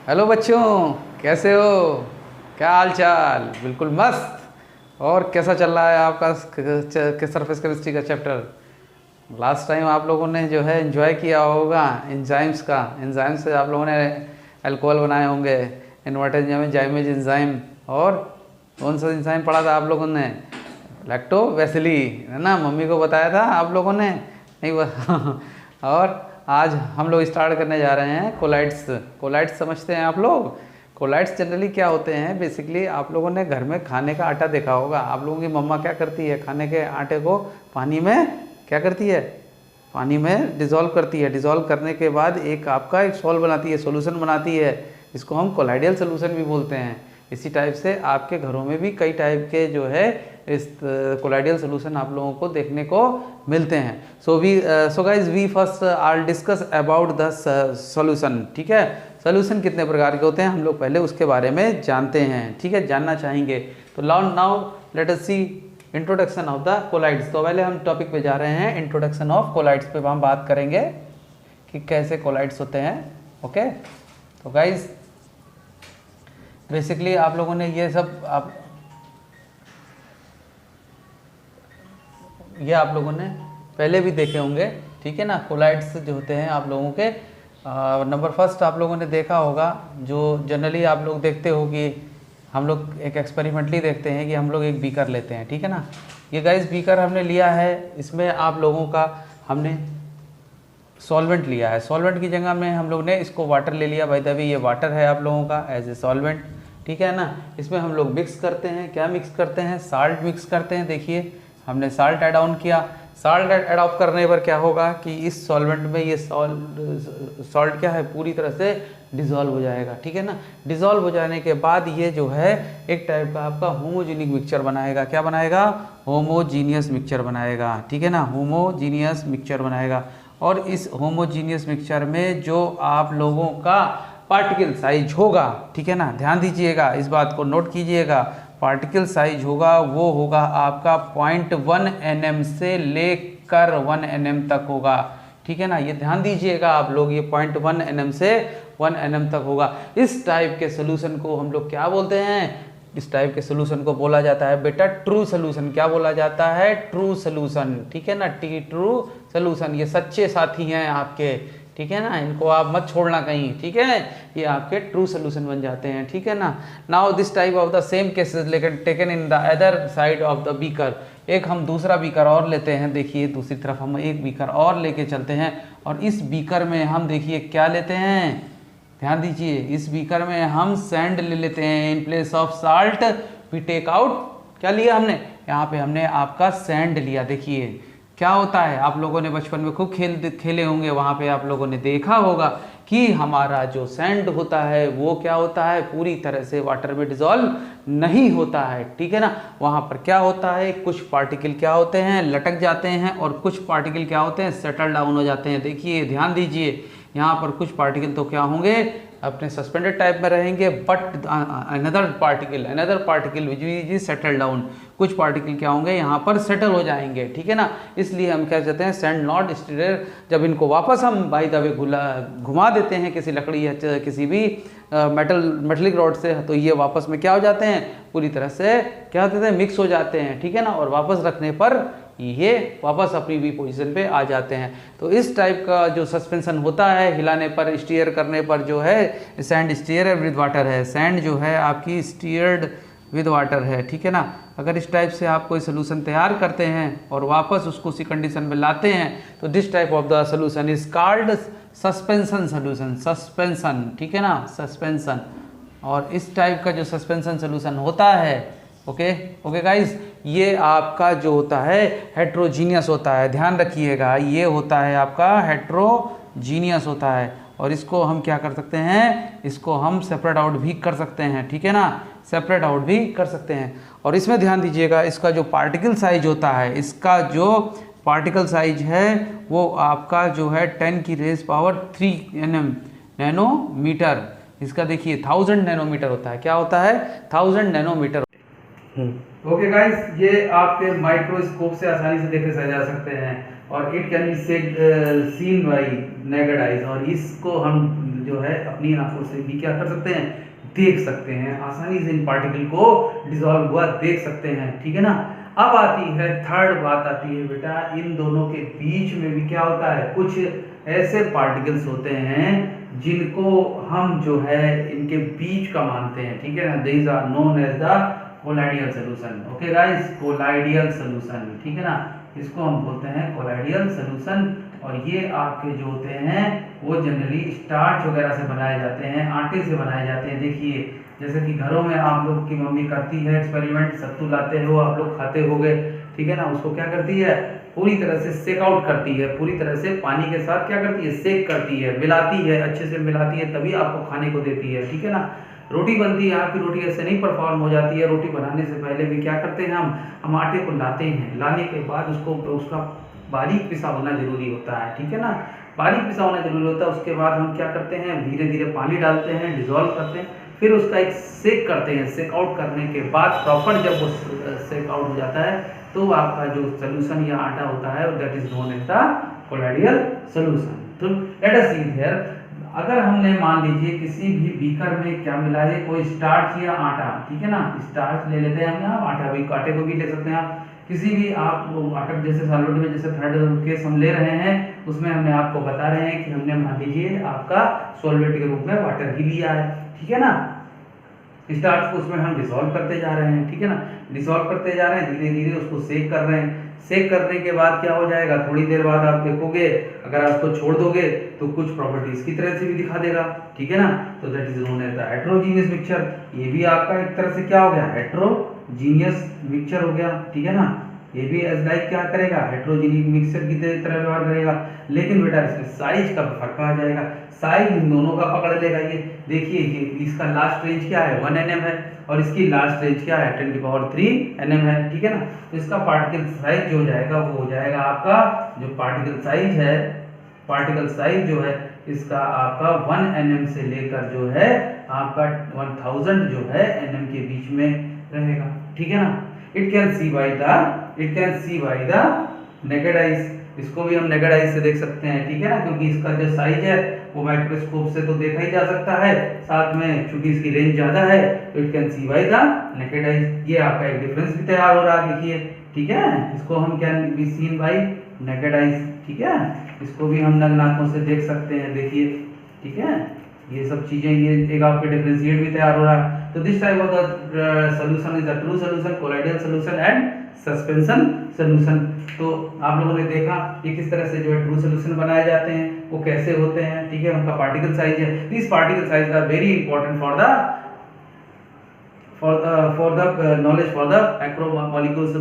Hello बच्चों, कैसे हो? क्या हाल चाल? बिल्कुल मस्त। और कैसा चल रहा है आपका सरफेस केमिस्ट्री का चैप्टर? लास्ट टाइम आप लोगों ने जो है एंजॉय किया होगा एंजाइम्स का। एंजाइम से आप लोगों ने अल्कोहल बनाए होंगे, इन्वर्टेड जाइमेज एंजाइम। और कौन सा एंजाइम पढ़ा था आप लोगों ने? लैक्टोबैसिली, है ना? मम्मी को बताया था आप लोगों ने? नहीं और आज हम लोग स्टार्ट करने जा रहे हैं कोलाइड्स। कोलाइड्स समझते हैं आप लोग? कोलाइड्स जनरली क्या होते हैं? बेसिकली आप लोगों ने घर में खाने का आटा देखा होगा। आप लोगों की मम्मा क्या करती है? खाने के आटे को पानी में क्या करती है? पानी में डिज़ोल्व करती है। डिज़ोल्व करने के बाद आपका एक सॉल्व बनाती है, सॉल्यूशन बनाती है। इसको हम कोलाइडियल सॉल्यूशन भी बोलते हैं। इसी टाइप से आपके घरों में भी कई टाइप के जो है इस कोलाइडियल सॉल्यूशन आप लोगों को देखने को मिलते हैं। So guys we first are discuss about the solution. ठीक है, सॉल्यूशन कितने प्रकार के होते हैं हम लोग पहले उसके बारे में जानते हैं। ठीक है, जानना चाहेंगे। तो now let us see introduction of the colloids. तो पहले हम टॉपिक पे जा रहे हैं, इंट्रोडक्शन ऑफ कोलाइड्स पे हम बात करेंगे कि कैसे कोलाइड्स होते हैं। ओके, तो गाइज बेसिकली आप लोगों ने ये आप लोगों ने पहले भी देखे होंगे। ठीक है ना, कोलाइड्स जो होते हैं आप लोगों के नंबर फर्स्ट आप लोगों ने देखा होगा, जो जनरली आप लोग देखते हो कि हम लोग एक एक्सपेरिमेंटली देखते हैं कि हम लोग एक बीकर लेते हैं। ठीक है ना, ये गाइस बीकर हमने लिया है, इसमें आप लोगों का हमने सॉल्वेंट लिया है। सॉल्वेंट की जगह में हम लोग ने इसको वाटर ले लिया। बाय द वे ये वाटर है आप लोगों का एज ए सॉल्वेंट। ठीक है ना, इसमें हम लोग मिक्स करते हैं। क्या मिक्स करते हैं? साल्ट मिक्स करते हैं। देखिए हमने साल्ट ऐड ऑन किया। साल्ट ऐड ऑफ करने पर क्या होगा कि इस सॉल्वेंट में ये सॉल्ट क्या है, पूरी तरह से डिज़ोल्व हो जाएगा। ठीक है ना, डिज़ोल्व हो जाने के बाद ये जो है एक टाइप का आपका होमोजेनिक मिक्सचर बनाएगा। क्या बनाएगा? होमोजीनियस मिक्सचर बनाएगा। ठीक है ना, होमोजीनियस मिक्सचर बनाएगा। और इस होमोजीनियस मिक्सचर में जो आप लोगों का पार्टिकल साइज होगा, ठीक है ना, ध्यान दीजिएगा, इस बात को नोट कीजिएगा, पार्टिकल साइज होगा वो होगा आपका 0.1 nm से लेकर 1 nm तक होगा। ठीक है ना, ये ध्यान दीजिएगा आप लोग, ये 0.1 nm से 1 nm तक होगा। इस टाइप के सोल्यूशन को हम लोग क्या बोलते हैं? इस टाइप के सोल्यूशन को बोला जाता है बेटा ट्रू सोल्यूशन। क्या बोला जाता है? True solution. ठीक है ना, ट्रू सोल्यूशन। ये सच्चे साथी हैं आपके। ठीक है ना, इनको आप मत छोड़ना कहीं। ठीक है, ये आपके ट्रू सोल्यूशन बन जाते हैं। ठीक है ना, now this type of the same cases लेकिन taken in the other side of the beaker. एक हम दूसरा बीकर और लेते हैं। देखिए दूसरी तरफ हम एक बीकर और लेके चलते हैं और इस बीकर में हम देखिए क्या लेते हैं, ध्यान दीजिए, इस बीकर में हम सैंड ले लेते हैं। In place of salt we take out, क्या लिया हमने यहाँ पे? हमने आपका सैंड लिया। देखिए क्या होता है, आप लोगों ने बचपन में खूब खेले होंगे, वहाँ पे आप लोगों ने देखा होगा कि हमारा जो सैंड होता है वो क्या होता है, पूरी तरह से वाटर में डिजॉल्व नहीं होता है। ठीक है ना, वहाँ पर क्या होता है, कुछ पार्टिकल क्या होते हैं, लटक जाते हैं और कुछ पार्टिकल क्या होते हैं, सेटल डाउन हो जाते हैं। देखिए ध्यान दीजिए, यहाँ पर कुछ पार्टिकल तो क्या होंगे, अपने सस्पेंडेड टाइप में रहेंगे, but another particle which is settle down. कुछ पार्टिकल क्या होंगे, यहाँ पर सेटल हो जाएंगे। ठीक है ना, इसलिए हम क्या कहते हैं, सैंड नॉट स्टीयर। जब इनको वापस हम बाय द वे घुमा देते हैं किसी लकड़ी या किसी भी मेटलिक रॉड से, तो ये वापस में क्या हो जाते हैं, पूरी तरह से क्या होते हैं, मिक्स हो जाते हैं। ठीक है ना, और वापस रखने पर ये वापस अपनी भी पोजीशन पे आ जाते हैं। तो इस टाइप का जो सस्पेंशन होता है, हिलाने पर, स्टीयर करने पर जो है, सैंड स्टीयर विद वाटर है। सैंड जो है आपकी स्टीयर्ड विद वाटर है। ठीक है ना, अगर इस टाइप से आप कोई सोल्यूशन तैयार करते हैं और वापस उसको उसी कंडीशन में लाते हैं, तो this type of the solution is called suspension solution. Suspension, ठीक है ना, सस्पेंशन। और इस टाइप का जो सस्पेंशन सोल्यूशन होता है, ओके गाइज, ये आपका जो होता है हेट्रोजीनियस होता है। ध्यान रखिएगा, ये होता है आपका हेट्रोजीनियस होता है। और इसको हम क्या कर सकते हैं, इसको हम सेपरेट आउट भी कर सकते हैं। ठीक है ना, सेपरेट आउट भी कर सकते हैं। और इसमें ध्यान दीजिएगा, इसका जो पार्टिकल साइज होता है, इसका जो पार्टिकल साइज है वो आपका जो है 10 की रेज पावर 3 नैनोमीटर। इसका देखिए 1000 नैनोमीटर होता है। क्या होता है? 1000 नैनोमीटर। ओके गाइस, ये आपके माइक्रोस्कोप से आसानी से देखे जा सकते हैं और it can be seen bye naked eyes. और इसको हम जो है अपनी आंखों से भी क्या कर सकते हैं, देख सकते हैं, आसानी से इन पार्टिकल को डिसॉल्व हुआ देख सकते हैं, ठीक है ना। अब आती है थर्ड बात आती है बेटा, इन दोनों के बीच में भी क्या होता है, कुछ ऐसे पार्टिकल्स होते हैं जिनको हम जो है इनके बीच का मानते हैं, ठीक है ना। These are known as the colloidal solution. Okay guys, colloidal solution, ठीक है ना, इसको हम बोलते हैं कोलाइडियल सॉल्यूशन। और ये आपके जो होते हैं वो जनरली स्टार्च वगैरह से बनाए जाते हैं, आटे से बनाए जाते हैं। देखिए जैसे कि घरों में आप लोग की मम्मी करती है एक्सपेरिमेंट, सत्तू लाते हो आप लोग, खाते होगे, ठीक है ना। उसको क्या करती है, पूरी तरह से सेक आउट करती है, पूरी तरह से पानी के साथ क्या करती है, सेक करती है, मिलाती है, अच्छे से मिलाती है, तभी आपको खाने को देती है, ठीक है ना। रोटी बनती है, आपकी रोटी ऐसे नहीं परफॉर्म हो जाती है। रोटी बनाने से पहले भी क्या करते हैं हम आटे को लाते हैं, लाने के बाद उसका बारीक पिसा होना जरूरी होता है, ठीक है ना, बारीक पिसा होना जरूरी होता है। उसके बाद हम क्या करते हैं, धीरे धीरे पानी डालते हैं, डिजोल्व करते हैं, फिर उसका एक सेक करते हैं। सेक आउट करने के बाद प्रॉपर जब वो सेक आउट हो जाता है तो आपका जो सोल्यूशन या आटा होता है that is known as the colloidal solution. तो लेट अस सी हियर, अगर हमने मान लीजिए किसी भी बीकर में क्या मिला है, कोई स्टार्च या आटा, ठीक है ना, स्टार्च ले लेते हैं हम यहाँ, आटे को भी ले सकते हैं आप, किसी भी आप वाटर जैसे सॉलिड में जैसे थर्ड केस हम ले रहे हैं, उसमें हमने आपको बता रहे हैं कि हमने मान लीजिए आपका सॉल्वेंट के रूप में वाटर ही लिया है, ठीक है ना। स्टार्च को उसमें हम डिसॉल्व करते जा रहे हैं, ठीक है ना, डिसॉल्व करते जा रहे हैं, धीरे धीरे उसको सेक कर रहे हैं। सेक करने के बाद क्या हो जाएगा, थोड़ी देर बाद आप देखोगे, अगर आप उसको छोड़ दोगे तो कुछ प्रॉपर्टीज की तरह से भी दिखा देगा, ठीक है ना। तो that is known as the heterogeneous mixture. ये भी आपका एक तरह से क्या हो गया, हेटेरोजीनियस मिक्सचर हो गया, ठीक है ना। ये भी एज लाइक क्या करेगा, हेटेरोजीनियस मिक्सचर की तरह व्यवहार करेगा। लेकिन बेटा इसमें साइज का फर्क आ जाएगा, साइज इन दोनों का पकड़ लेगा। ये देखिए ये इसका लास्ट रेंज क्या है, 1 nm है, और इसकी लास्ट रेंज क्या है, 10³ nm है, ठीक है ना। तो इसका पार्टिकल साइज जो हो जाएगा वो हो जाएगा आपका, जो पार्टिकल साइज है, पार्टिकल साइज जो है इसका आपका 1 nm से लेकर जो है आपका 1000 जो है nm के बीच में रहेगा, ठीक है ना। It can see by the naked eyes, इसको भी हम नेकेड आइज से देख सकते हैं, ठीक है ना, क्योंकि इसका जो साइज है वो माइक्रोस्कोप से तो देखा ही जा सकता है, साथ में चूंकि इसकी रेंज ज्यादा है तो it can see by the naked eyes. ये आपका एक डिफरेंस भी तैयार हो रहा है, देखिए, ठीक है, इसको हम can be seen bye naked eyes, ठीक है, इसको भी हम नग्न आंखों से देख सकते हैं, देखिए, ठीक है। ये सब चीजें, ये एक आपके डिफरेंशिएट भी तैयार हो रहा है। तो this type of the solution is the true solution, colloidal solution and suspension solution. तो आप लोगों ने देखा कि किस तरह से जो है ट्रू सॉल्यूशन बनाए जाते हैं, वो कैसे होते हैं, ठीक है, उनका पार्टिकल साइज है। This particle size are very important for the knowledge for the macromolecules,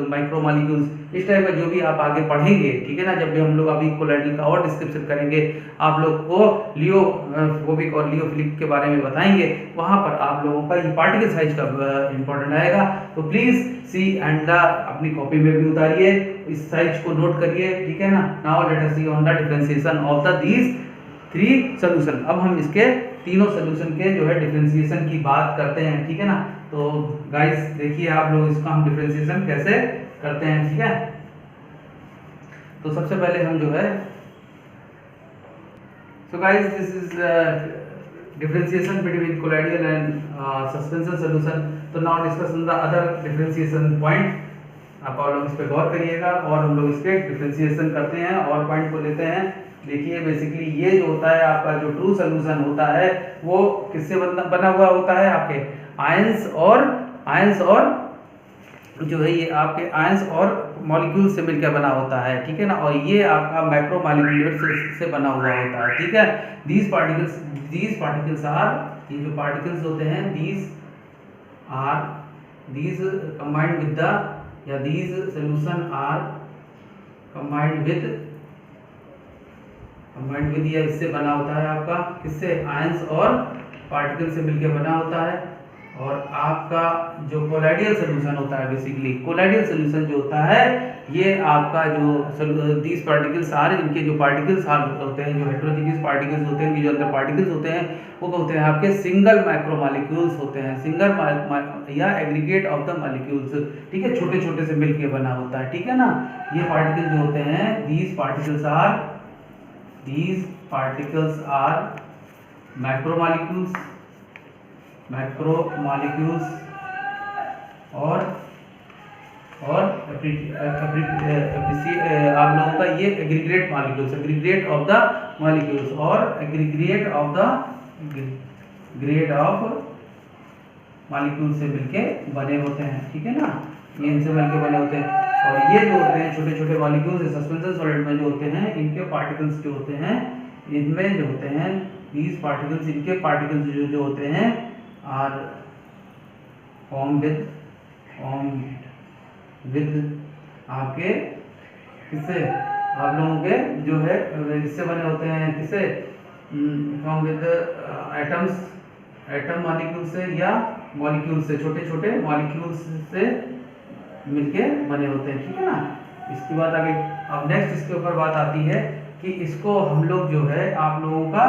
micromolecules. इस टाइप का जो भी आप आगे पढ़ेंगे, ठीक है ना, जब भी हम लोग अभी कोलाइडल का और डिस्क्रिप्शन करेंगे, आप लोग को लियोफोबिक और लियोफिलिक के बारे में बताएंगे, वहां पर आप लोगों का ये पार्टिकल साइज का इंपॉर्टेंट आएगा। तो प्लीज सी एंड अपनी कॉपी में भी उतारिए, इस साइज को नोट करिए, ठीक है ना। Now let us see on the differentiation of the these 3 solution. अब हम इसके तीनों सॉल्यूशन के जो है डिफरेंशिएशन की बात करते हैं, ठीक है ना। तो गाइस देखिए आप लोग इसका हम डिफरेंशिएशन कैसे करते हैं, ठीक है। तो सबसे पहले हम जो है, so guys this is differentiation between colloidal and suspension solution. तो now discuss the other differentiation point. आप लोग इस पे गौर करिएगा और हम लोग इसके डिफरेंशिएशन करते हैं और पॉइंट को लेते हैं। देखिए बेसिकली ये जो होता है आपका जो ट्रू सॉल्यूशन होता है वो किससे बना हुआ होता है, आपके आयंस और जो है ये आपके आयंस और मॉलिक्यूल से मिलकर बना होता है, ठीक है ना। और ये आपका मैक्रोमोलिक्यूल्स से बना हुआ होता है, ठीक है। दीज पार्टिकल्स आर, ये जो पार्टिकल्स होते हैं these combined with the, या these solution are combined with या इससे बना होता है आपका, किससे, आयंस और पार्टिकल से मिलकर बना होता है। और आपका जो कोलाइडियल सॉल्यूशन होता है, बेसिकली कोलाइडियल सॉल्यूशन जो होता है ये आपका जो दीज पार्टिकल्स आर, इनके जो पार्टिकल्स होते हैं, जो हेटेरोजीनियस पार्टिकल्स होते हैं, इनके जो अंदर पार्टिकल्स होते हैं वो होते हैं आपके सिंगल माइक्रोमोलिक्यूल्स होते हैं, सिंगल या एग्रीगेट ऑफ द मॉलिक्यूल्स, ठीक है, छोटे छोटे से मिलके बना होता है, ठीक है ना। ये पार्टिकल जो होते हैं, these particles are मैक्रोमॉलिक्यूल्स और आप लोगों का ये aggregate molecules, aggregate of the molecules और aggregate of the grade of molecule से मिलके बने होते हैं, ठीक है ना, ये इनसे मिलके बने होते हैं। और ये जो होते हैं छोटे छोटे मॉलिक्यूल्स सस्पेंशन सॉलिड में जो होते हैं, इनके पार्टिकल्स जो होते हैं, इनमें जो होते हैं these particles, इनके पार्टिकल्स जो होते हैं आर फॉर्म विद आपके किससे, आप लोगों के जो है इससे बने होते हैं, किससे, फॉर्म विद एटम मॉलिक्यूल से या मॉलिक्यूल से, छोटे छोटे मॉलिक्यूल्स से मिलके बने होते हैं, ठीक है ना। इसके बाद आगे अब नेक्स्ट इसके ऊपर बात आती है कि इसको हम लोग जो है आप लोगों का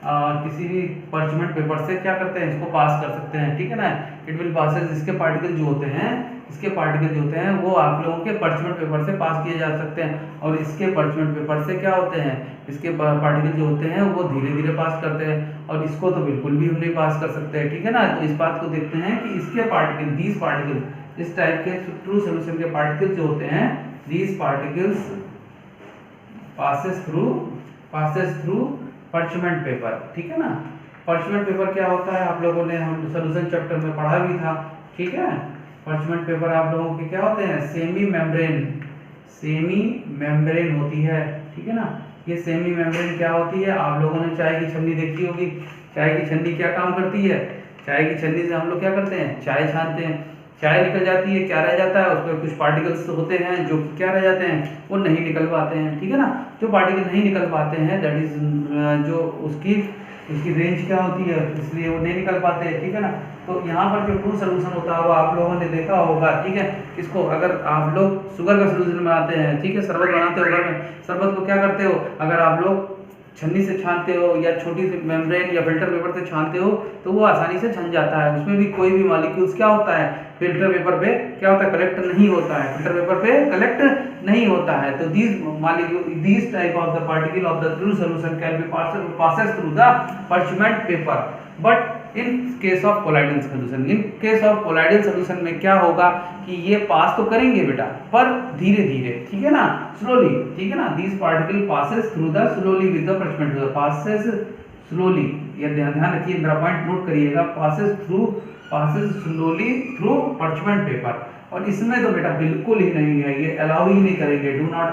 किसी भी पर्चमेंट पेपर से क्या करते हैं, इसको पास कर सकते हैं, ठीक है ना। इट विल पासेस, इसके पार्टिकल जो होते हैं, इसके पार्टिकल जो होते हैं वो आप लोगों के पर्चमेंट पेपर से पास किए जा सकते हैं। और इसके पर्चमेंट पेपर से क्या होते हैं, इसके पार्टिकल जो होते हैं वो धीरे धीरे पास करते हैं, और इसको तो बिल्कुल भी हम नहीं पास कर सकते हैं, ठीक है ना। तो इस बात को देखते हैं कि इसके पार्टिकल, दीज पार्टिकल, इस टाइप के ट्रू सॉल्यूशन के पार्टिकल जो होते हैं, these particles passes through parchment paper, ठीक है ना। पर्चमेंट पेपर क्या होता है, आप लोगों ने हम सॉल्यूशन चैप्टर में पढ़ा भी था, ठीक है। पर्चमेंट पेपर आप लोगों के क्या होते हैं, सेमी मेम्ब्रेन होती है, ठीक है ना। ये सेमी मेम्ब्रेन क्या होती है, आप लोगों ने चाय की छन्नी देखी होगी। चाय की छन्नी क्या काम करती है, चाय की छन्नी से हम लोग क्या करते हैं, चाय छानते हैं, चाय निकल जाती है, क्या रह जाता है, उसमें कुछ पार्टिकल्स होते हैं जो क्या रह जाते हैं, वो नहीं निकल पाते हैं, ठीक है ना। जो पार्टिकल नहीं निकल पाते हैं, दैट इज जो उसकी रेंज क्या होती है, इसलिए वो नहीं निकल पाते हैं, ठीक है ना। तो यहाँ पर जो ट्रू सॉल्यूशन होता है वो आप लोगों ने देखा होगा, ठीक है। इसको अगर आप लोग शुगर का सॉल्यूशन बनाते हैं, ठीक है, शरबत बनाते हो घर में, शरबत को क्या करते हो, अगर आप लोग छन्नी से छानते हो या छोटी सी मेम्ब्रेन या फिल्टर पेपर से छानते हो तो वो आसानी से छन जाता है। उसमें भी कोई भी मॉलिक्यूल्स क्या होता है, फिल्टर पेपर पे क्या होता है, कलेक्ट नहीं होता है, फिल्टर पेपर पे कलेक्ट नहीं होता है। तो these type of the particle of the true solution can be passes through the parchment paper, but in case of colloidal solution, in case of colloidal solution में क्या होगा कि ये पास तो करेंगे बेटा, पर धीरे धीरे, ठीक है ना, स्लोली, ठीक है ना। these particle passes through the slowly with the parchment paper, passes slowly, ये ध्यान रखिए, मेरा पॉइंट नोट करिएगा, passes slowly through parchment paper। और इसमें तो बेटा बिल्कुल ही नहीं है, ये अलाउ ही नहीं करेंगे, do not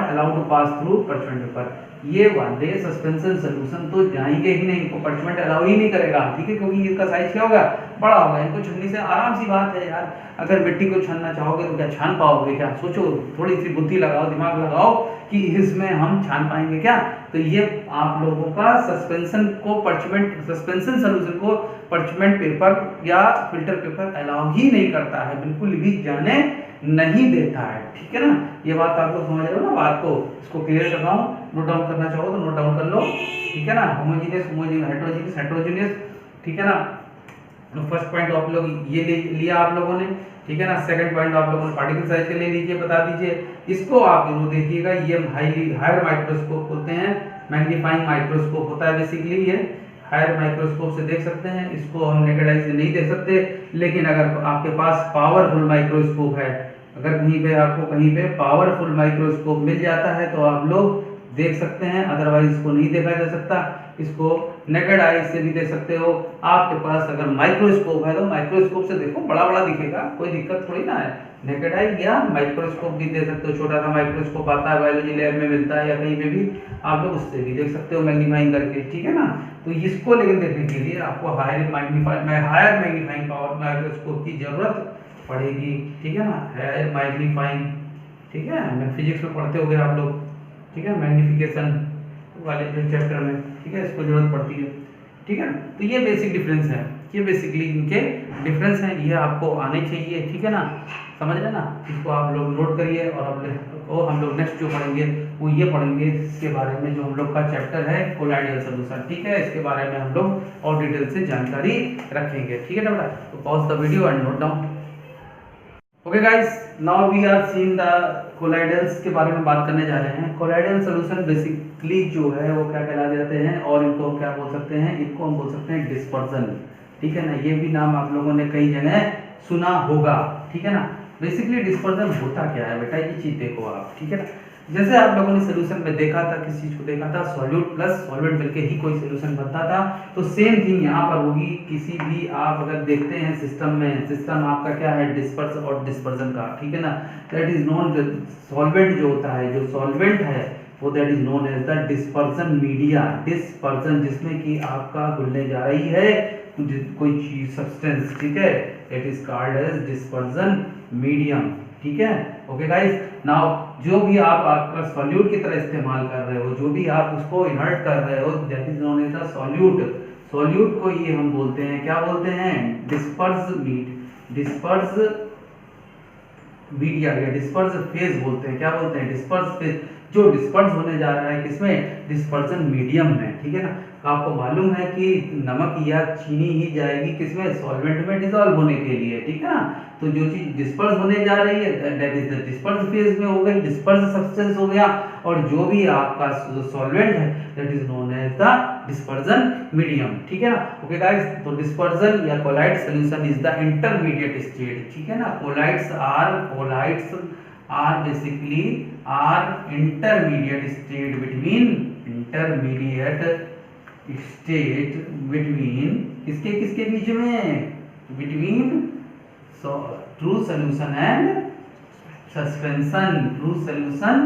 allow to pass through parchment paper. ये वाले सस्पेंशन सॉल्यूशन तो जाएंगे ही नहीं, इनको पर्चमेंट अलाउ ही नहीं करेगा, ठीक है, क्योंकि इसका साइज क्या होगा, बड़ा होगा। इनको छन्नी से आराम सी बात है यार, अगर मिट्टी को छानना चाहोगे तो क्या छान पाओगे क्या, सोचो, थोड़ी सी बुद्धि लगाओ, दिमाग लगाओ कि इसमें हम छान पाएंगे क्या। तो ये आप लोगों का सस्पेंशन सॉल्यूशन को पर्चमेंट पेपर या फिल्टर पेपर अलाउ ही नहीं करता है, बिल्कुल भी जाने नहीं देता है, ठीक है ना। ये बात आप लोग समझ रहे हो ना, बात को, इसको क्लियर कर रहा हूँ, नोट डाउन करना चाहो तो नोट डाउन कर लो, ठीक है ना। होमोजेनियस हेटेरोजेनियस, ठीक है ना। फर्स्ट पॉइंट आप लोग ये लिया आप लोगों ने, ठीक है ना। सेकंड पॉइंट आप लोगों ने पार्टिकल साइज के ले लीजिए, बता दीजिए, इसको आप जरूर देखिएगा। ये हायर माइक्रोस्कोप होते हैं, मैग्नीफाइंग माइक्रोस्कोप होता है बेसिकली, ये हायर माइक्रोस्कोप से देख सकते हैं, इसको हम नेकेड आई से नहीं देख सकते। लेकिन अगर आपके पास पावरफुल माइक्रोस्कोप है, अगर कहीं पे पावरफुल माइक्रोस्कोप मिल जाता है तो आप लोग देख सकते हैं, अदरवाइज इसको नहीं देखा जा सकता। इसको नेकेड आई से भी देख सकते हो। आपके पास अगर माइक्रोस्कोप है तो माइक्रोस्कोप से देखो, बड़ा बड़ा दिखेगा, कोई दिक्कत थोड़ी ना है। नेकेड आई या माइक्रोस्कोप भी दे सकते हो, छोटा सा माइक्रोस्कोप आता है, बायोलॉजी लैब में मिलता है या कहीं पे भी, आप लोग उससे भी देख सकते हो मैग्नीफाइंग करके, ठीक है ना। तो इसको लेकिन देखने के लिए आपको हायर मैग्नीफाइंग पावर माइक्रोस्कोप की जरूरत पड़ेगी, ठीक है ना। हायर मैग्नीफाइंग, ठीक है, फिजिक्स में पढ़ते होगे आप लोग, ठीक है, मैग्निफिकेशन वाले जो चैप्टर में, ठीक है, इसको जरूरत पड़ती है, ठीक है। तो ये बेसिक डिफरेंस है, ये बेसिकली इनके डिफरेंस हैं, ये आपको आने चाहिए, ठीक है ना, समझ रहे ना। इसको आप लोग नोट करिए। और हम लोग नेक्स्ट जो पढ़ेंगे वो ये पढ़ेंगे इसके बारे में, जो हम लोग का चैप्टर है कोलाइडल सॉल्यूशन, ठीक है, इसके बारे में हम लोग और डिटेल से जानकारी रखेंगे, ठीक है ना बेटा। तो pause the video and note down. Okay guys, now we are seeing the colloidals के बारे में बात करने जा रहे हैं। कोलाइडल सॉल्यूशन बेसिकली जो है वो क्या कहलाते जाते हैं, और इनको क्या बोल सकते हैं, इनको हम बोल सकते हैं डिस्पर्जन। ठीक है ना, ये भी नाम आप लोगों ने कई जगह सुना होगा। ठीक है ना, बेसिकली डिस्पर्जन होता क्या है बेटा, ये चीज देखो आप। ठीक है ना, जैसे आप लोगों ने सोल्यूशन में देखा था, किस चीज को देखा था, सॉल्यूट प्लस सॉल्वेंट मिलके ही कोई सोल्यूशन बनता था, तो सेम थिंग यहाँ पर होगी। किसी भी आप अगर देखते हैं सिस्टम में, सिस्टम आपका क्या है, डिस्पर्स और डिस्पर्जन का। ठीक है ना, दैट इज नोन, सॉल्वेंट जो होता है, जो सॉल्वेंट है वो that is known as the dispersion media. Dispersion जिसमें कि आपका घुलने जा रही है कोई चीज, सब्सटेंस। ठीक है, it is called as dispersion medium. ठीक है, ओके गाइस। नाउ जो भी आप आपका सॉल्यूट की तरह इस्तेमाल कर रहे हो, जो भी आप उसको इनर्ट कर रहे हो, that is known as the solute. Solute को ये हम बोलते हैं, क्या बोलते हैं, डिस्पर्स मीडिया या डिस्पर्स फेज बोलते हैं। क्या बोलते हैं, डिस्पर्स फेज, जो डिस्पर्स होने जा रहा है किसमें, डिस्पर्जन मीडियम में। ठीक है ना, आपको मालूम है कि नमक या चीनी ही जाएगी किसमें, सॉल्वेंट में डिसॉल्व होने के लिए। ठीक है ना, तो जो चीज डिस्पर्स होने जा रही है that is the disperse phase में हो गई, डिस्पर्स सब्सटेंस हो गया, और जो भी आपका सॉल्वेंट है that is known as the dispersion medium. ठीक है ना, ओके गाइस। तो डिस्पर्जन या colloid solution is the intermediate state. ठीक है ना, colloids are basically are intermediate state between किसके किसके बीच में, between true solution and suspension. True solution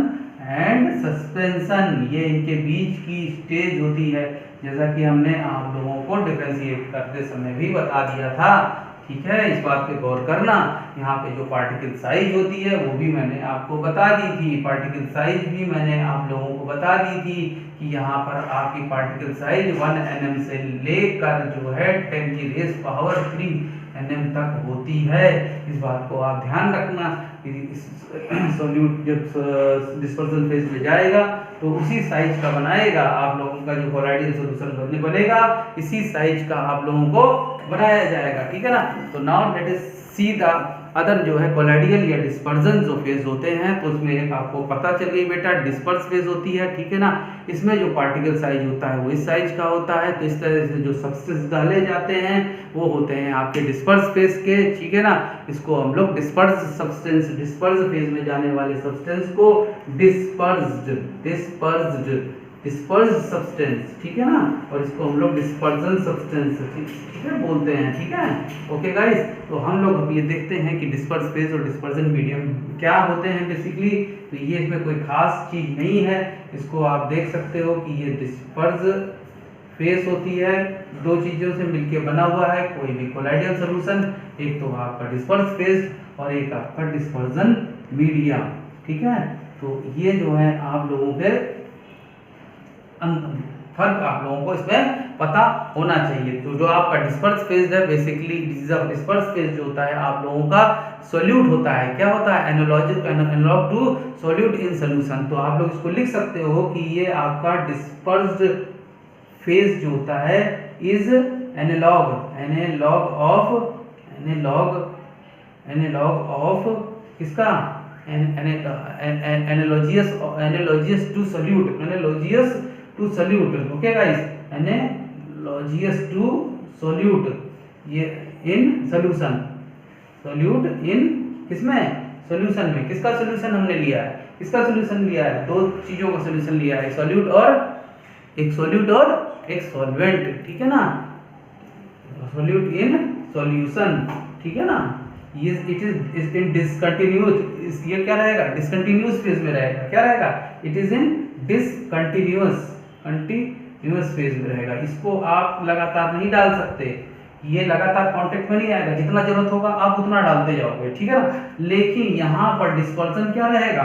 and suspension, ये इनके बीच की स्टेज होती है, जैसा कि हमने आप लोगों को डिफरेंशिएट करते समय भी बता दिया था। ठीक है, इस बात पे गौर करना। यहाँ पे जो पार्टिकल साइज होती है वो भी मैंने आपको बता दी थी, पार्टिकल साइज भी मैंने आप लोगों को बता दी थी कि यहाँ पर आपकी पार्टिकल साइज 1 nm से लेकर जो है 10⁻³ nm तक होती है। इस बात को आप ध्यान रखना। सॉल्यूट जब डिस्पर्जन फेज में जाएगा तो उसी साइज का बनाएगा, आप लोगों का जो कोलाइडल सॉल्यूशन बनेगा इसी साइज का आप लोगों को बनाया जाएगा। ठीक है ना, तो now let us see the other जो है कोलाइडियल या डिस्पर्जन जो फेज होते हैं, तो उसमें एक आपको पता चल गई बेटा, डिस्पर्स फेज होती है। ठीक है ना, इसमें जो पार्टिकल साइज होता है वो इस साइज का होता है। तो इस तरह से जो सब्सटेंस डाले जाते हैं वो होते हैं आपके डिस्पर्स फेज के। ठीक है ना, इसको हम लोग डिस्पर्स सब्सटेंस, डिस्पर्स फेज में जाने वाले सब्सटेंस को डिस्पर्स सब्सटेंस, ठीक है ना, और इसको हम लोग डिस्पर्जन सब्सटेंस, ठीक है, बोलते हैं। ठीक है, ओके गाइस। तो हम लोग अब ये देखते हैं कि डिस्पर्स फेज और डिस्पर्जन मीडियम क्या होते हैं बेसिकली। तो ये इसमें कोई खास चीज नहीं है, इसको आप देख सकते हो कि ये डिस्पर्स फेज होती है, दो चीजों से मिलके बना हुआ है कोई भी कोलाइडल सॉल्यूशन, एक तो आपका डिस्पर्स फेज और एक आपका डिस्पर्जन मीडिया। ठीक है, तो ये जो है आप लोगों के फर्क आप लोगों को इसमें पता होना चाहिए। तो जो आपका डिस्पर्स फेज है बेसिकली, डिस्पर्स फेज जो होता है आप लोगों का सॉल्यूट होता है, क्या होता है, analog to solute in solution. तो आप लोग इसको लिख सकते हो कि ये आपका डिस्पर्स्ड फेज जो होता है इज एनालॉग ऑफ किसका, analogous to solute, okay guys, analogous to solute, ये इन सॉल्यूशन, सॉल्यूट इन किसमें, सॉल्यूशन में। किसका सॉल्यूशन हमने लिया है, किसका सॉल्यूशन लिया है, दो चीजों का सॉल्यूशन लिया है, सॉल्यूट और एक सॉल्वेंट। ठीक है ना, सॉल्यूट इन सॉल्यूशन। ठीक है ना, ये इट इज इन डिसकंटिन्यूअस, ये क्या रहेगा, डिसकंटिन्यूअस फेज में रहेगा, क्या रहेगा, it is in discontinuous phase में रहेगा। इसको आप लगातार नहीं डाल सकते, ये लगातार कांटेक्ट में नहीं आएगा, जितना जरूरत होगा आप उतना डालते जाओगे। ठीक है ना, लेकिन यहाँ पर डिस्पर्सन क्या रहेगा,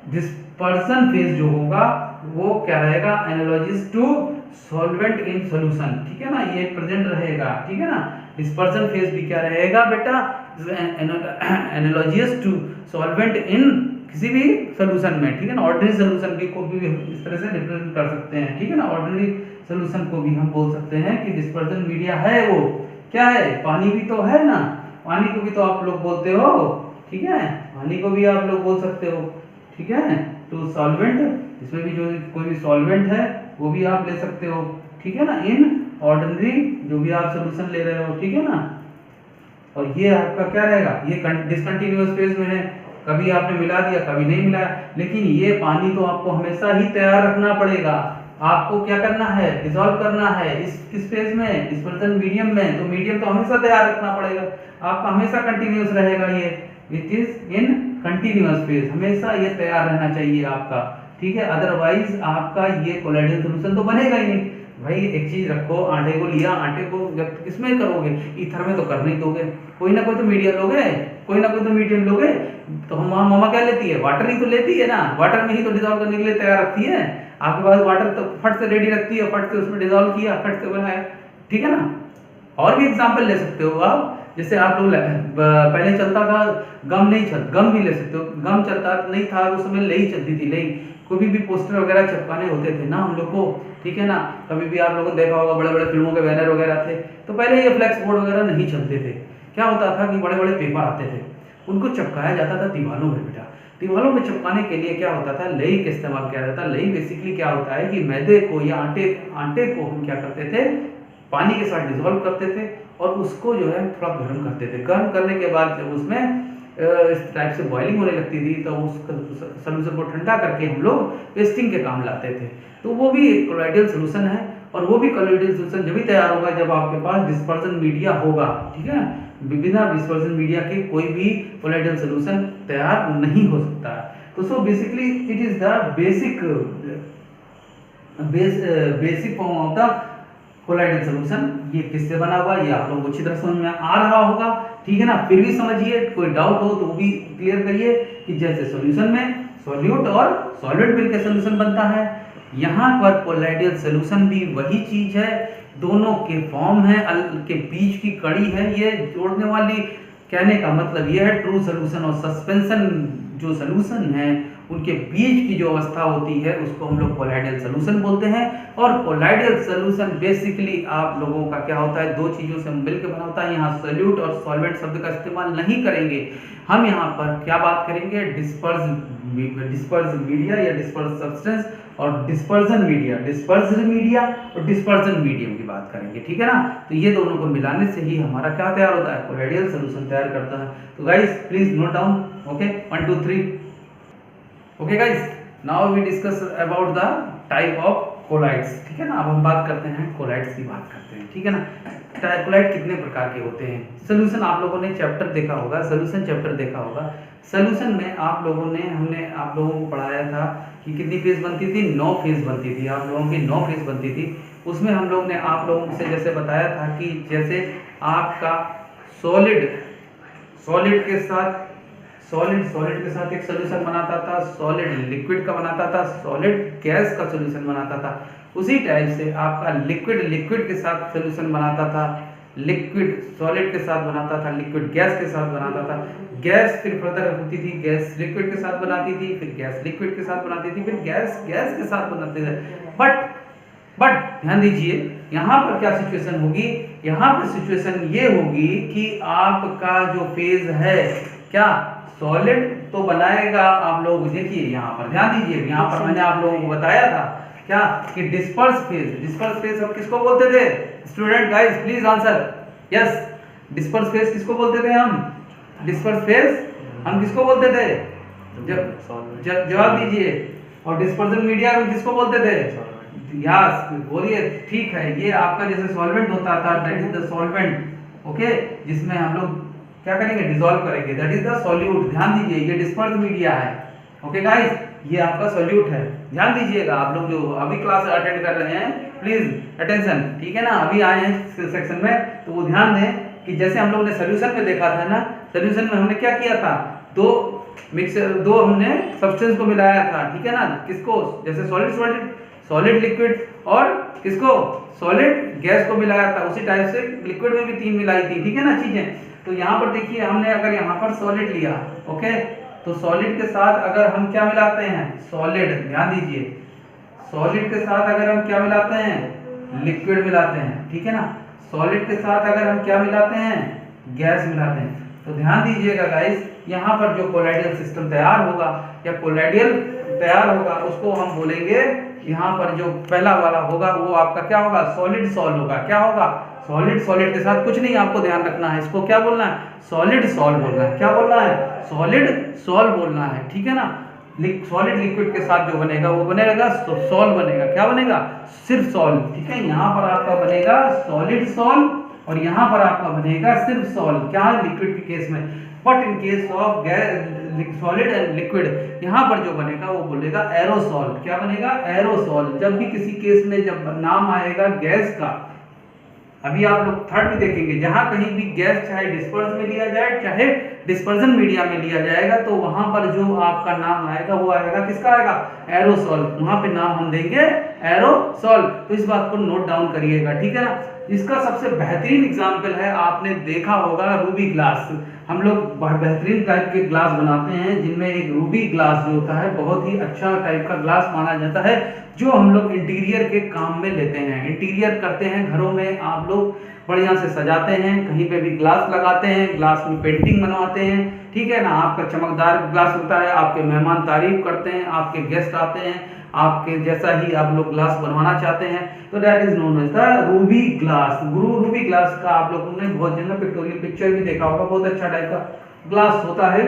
डिस्पर्सन फेज जो होगा वो क्या रहेगा, एनालॉजिस टू सॉल्वेंट इन सॉल्यूशन। ठीक है ना, ये प्रेजेंट रहेगा। ठीक है ना, डिस्पर्सन फेज भी क्या रहेगा बेटा, एनालॉजियस टू सॉल्वेंट इन किसी भी सॉल्यूशन में। ठीक है ना, ऑर्डिनरी सॉल्यूशन भी को भी इस तरह से रिप्रेजेंट कर सकते हैं। ठीक है ना, ऑर्डिनरी सॉल्यूशन को भी हम बोल सकते हैं कि डिस्पर्जन मीडिया है, वो क्या है, पानी भी तो है ना, पानी को भी तो आप लोग बोलते हो ठीक है, पानी को भी आप लोग बोल सकते हो, ठीक है। टू सॉल्वेंट, इसमें भी जो कोई भी सॉल्वेंट है वो भी आप ले सकते हो, ठीक है ना। इन ऑर्डिनरी, जो भी आप सोल्यूशन ले रहे हो, ठीक है ना। और ये आपका क्या रहेगा, ये डिसकंटिन्यूअस फेज में है, कभी आपने मिला दिया कभी नहीं मिलाया, लेकिन ये पानी तो आपको हमेशा ही तैयार रखना पड़ेगा। आपको क्या करना है, डिसॉल्व करना है इस किस फेज में, डिस्पर्सन मीडियम में। तो मीडियम तो हमेशा तैयार रखना पड़ेगा, आपका हमेशा कंटिन्यूअस रहेगा, ये it is in continuous phase, हमेशा ये तैयार रहना चाहिए आपका, ठीक है। अदरवाइज आपका ये कोलाइडल सॉल्यूशन तो बनेगा ही नहीं। भाई एक चीज रखो, आटे को लिया, आटे को व्यक्त किसमें करोगे, ईथर में तो कर नहीं दोगे, कोई ना कोई तो मीडियम लोगे, कोई ना कोई तो मीडियम लोगे। तो हम मामा क्या लेती है, वाटर ही तो लेती है ना, वाटर में ही तो डिसॉल्व करने के लिए तैयार रखती है। आपके पास वाटर तो फट से रेडी रखती है, फट से उसमें डिसॉल्व किया, फट से बनाया, ठीक है ना। और भी एग्जाम्पल ले सकते हो आप, जैसे आप लोग पहले चलता था गम, नहीं चल, गम भी ले सकते हो, गम चलता नहीं था उस समय, लई चलती थी, लई, कोई भी पोस्टर वगैरह चिपकाने होते थे ना हम लोग को, ठीक है ना। कभी भी आप लोगों ने देखा होगा बड़े बड़े फिल्मों के बैनर वगैरह थे, तो पहले ये फ्लैक्स बोर्ड वगैरह नहीं चलते थे। क्या होता था कि बड़े बड़े पेपर आते थे, उनको चिपकाया जाता था दीवारों में। बेटा दीवारों में चिपकाने के लिए क्या होता था, लई का इस्तेमाल किया जाता था। लई बेसिकली क्या होता है कि मैदे को या आटे को हम क्या करते थे, पानी के साथ डिसॉल्व करते थे और उसको जो है थोड़ा गर्म करते थे। गर्म करने के बाद जब उसमें इस टाइप से बॉइलिंग होने लगती थी तो उस सोल्यूशन को ठंडा करके हम लोग पेस्टिंग के काम लाते थे। तो वो भी एक कोलाइडल सोल्यूशन है, और वो भी कोलाइडल सोल्यूशन जब भी तैयार होगा जब आपके पास डिस्पर्सन मीडिया होगा, ठीक है। बिना डिस्पर्सन मीडिया के कोई भी कोलाइडल सोल्यूशन तैयार नहीं हो सकता है। तो so basically it is the basic form of the colloidal solution. ये किससे बना हुआ, ये आप लोगों को अच्छी तरह समझ में आ रहा होगा, ठीक है ना। फिर भी समझिए, कोई डाउट हो तो वो भी क्लियर करिए कि जैसे सॉल्यूशन में सॉल्यूट और सॉल्वेंट मिलकर सॉल्यूशन बनता है, यहाँ पर कोलाइडल सॉल्यूशन भी वही चीज है, दोनों के फॉर्म है, के बीच की कड़ी है ये जोड़ने वाली। कहने का मतलब ये है ट्रू सॉल्यूशन और सस्पेंशन जो सॉल्यूशन है उनके बीच की जो अवस्था होती है उसको हम लोग कोलाइडल सॉल्यूशन बोलते हैं। और कोलाइडल सॉल्यूशन बेसिकली आप लोगों का क्या होता है, दो चीजों से मिलकर बना होता है। यहाँ सॉल्यूट और सॉल्वेंट शब्द का इस्तेमाल नहीं करेंगे, हम यहाँ पर क्या बात करेंगे, डिस्पर्स मीडिया या डिस्पर्स सब्सटेंस और डिस्पर्जन मीडिया और डिस्पर्जन मीडियम की बात करेंगे, ठीक है ना। तो ये दोनों को मिलाने से ही हमारा क्या तैयार होता है, कोलाइडल सॉल्यूशन तैयार करता है। तो guys please note down, okay 1 2 3। Okay guys, now we discuss about the type of colloids, ठीक है ना। अब हम बात करते हैं कोलाइड्स की बात करते हैं, ठीक है ना। कोलाइड कितने प्रकार के होते हैं। सोल्यूशन आप लोगों ने चैप्टर देखा होगा, सोल्यूशन चैप्टर देखा होगा। सोल्यूशन में आप लोगों ने हमने आप लोगों को पढ़ाया था कि कितनी फेज बनती थी, 9 फेज बनती थी, आप लोगों की 9 फेज बनती थी। उसमें हम लोग ने आप लोगों से जैसे बताया था कि जैसे आपका सॉलिड के साथ एक सॉल्यूशन बनाता था, सॉलिड लिक्विड का बनाता था, सॉलिड गैस का सॉल्यूशन बनाता था। उसी टाइप से आपका लिक्विड के साथ सॉल्यूशन बनाता था, लिक्विड सॉलिड के साथ बनाता था, लिक्विड गैस के साथ बनाता था, गैस फिर फर्दर होती थी, गैस लिक्विड के साथ बनाती थी, फिर गैस लिक्विड के साथ बनाती थी, फिर गैस के साथ बनाते थे। बट ध्यान दीजिए यहाँ पर क्या सिचुएशन होगी, यहाँ पर सिचुएशन ये होगी कि आपका जो फेज है क्या, सॉलिड तो बनाएगा। आप लोग देखिए यहाँ पर ध्यान दीजिए, यहाँ पर मैंने आप लोगों को बताया था क्या कि डिस्पर्स फेज हम किसको बोलते थे, student guys please answer, yes disperse phase किसको बोलते थे हम, डिस्पर्स फेज हम किसको बोलते थे, जवाब दीजिए। और डिस्पर्सन मीडिया हम किसको बोलते थे, यस बोलिए, ठीक है। ये आपका जैसे सॉल्वेंट होता था, that is the solvent, okay, जिसमें हम लोग क्या करेंगे, डिसॉल्व करेंगे, दैट इज द सॉल्यूट। ध्यान दीजिए ये डिस्पर्स मीडिया है, ओके गाइस, ये आपका सॉल्यूट है। ध्यान दीजिएगा आप लोग जो अभी क्लास अटेंड कर रहे हैं, प्लीज अटेंशन, ठीक है ना। अभी आए हैं सेक्शन में तो वो ध्यान दें कि जैसे हम लोग ने सॉल्यूशन में देखा था ना, सॉल्यूशन में हमने क्या किया था, दो हमने सब्सटेंस को मिलाया था, ठीक है ना। किसको, जैसे सॉलिड लिक्विड और किसको, सॉलिड गैस को मिलाया था। उसी टाइप से लिक्विड में भी 3 मिलाई थी, ठीक है ना चीजें। तो यहाँ पर देखिए हमने अगर यहाँ पर सॉलिड लिया, ओके, तो सॉलिड के साथ अगर हम क्या मिलाते हैं, सॉलिड, ध्यान दीजिए, सॉलिड के साथ अगर हम क्या मिलाते हैं, लिक्विड मिलाते हैं, ठीक है ना। सॉलिड के साथ अगर हम क्या मिलाते हैं, गैस मिलाते हैं। तो ध्यान दीजिएगा गाइस, यहाँ पर जो कोलाइडल सिस्टम तैयार होगा या कोलाइडल तैयार होगा उसको हम बोलेंगे, यहाँ पर जो पहला वाला होगा वो आपका क्या होगा, सॉलिड सॉल होगा। क्या होगा, सॉलिड। सॉलिड के साथ कुछ नहीं आपको ध्यान रखना है, इसको क्या बोलना है, सॉलिड सॉल बोलना है। क्या बोलना है, सॉलिड सॉल बोलना है, ठीक है ना। सॉलिड लिक्विड के साथ जो बनेगा वो बनेगा सॉल बनेगा। क्या बनेगा, सिर्फ सॉल, ठीक है। यहाँ पर आपका बनेगा सॉलिड सॉल और यहाँ पर आपका बनेगा सिर्फ सॉल, क्या लिक्विड के केस में। But in case of solid and liquid यहाँ पर जो बनेगा वो बोलेगा एरोसॉल। क्या बनेगा, एरोसॉल। जब भी किसी केस में जब नाम आएगा गैस का, अभी आप लोग थर्ड में देखेंगे, जहां कहीं भी गैस चाहे डिस्पर्स में लिया जाए चाहे डिस्पर्जन मीडिया में लिया जाएगा, तो वहां पर जो आपका नाम आएगा वो आएगा, किसका आएगा, एरोसॉल। वहां पे नाम हम देंगे एरोसॉल। तो इस बात को नोट डाउन करिएगा, ठीक है ना। इसका सबसे बेहतरीन एग्जाम्पल है, आपने देखा होगा रूबी ग्लास। हम लोग बेहतरीन टाइप के ग्लास बनाते हैं, जिनमें एक रूबी ग्लास जो होता है बहुत ही अच्छा टाइप का ग्लास माना जाता है, जो हम लोग इंटीरियर के काम में लेते हैं। इंटीरियर करते हैं घरों में, आप लोग बढ़िया से सजाते हैं, कहीं पे भी ग्लास लगाते हैं, ग्लास में पेंटिंग बनवाते हैं, ठीक है ना। आपका चमकदार ग्लास होता है, आपके मेहमान तारीफ करते हैं, आपके गेस्ट आते हैं, आपके जैसा ही आप लोग ग्लास बनवाना चाहते हैं, तो that is known as the ruby glass. Ruby glass का आप लोगों ने बहुत जगह पिक्टोरियल पिक्चर भी देखा होगा, बहुत अच्छा टाइप का ग्लास होता है।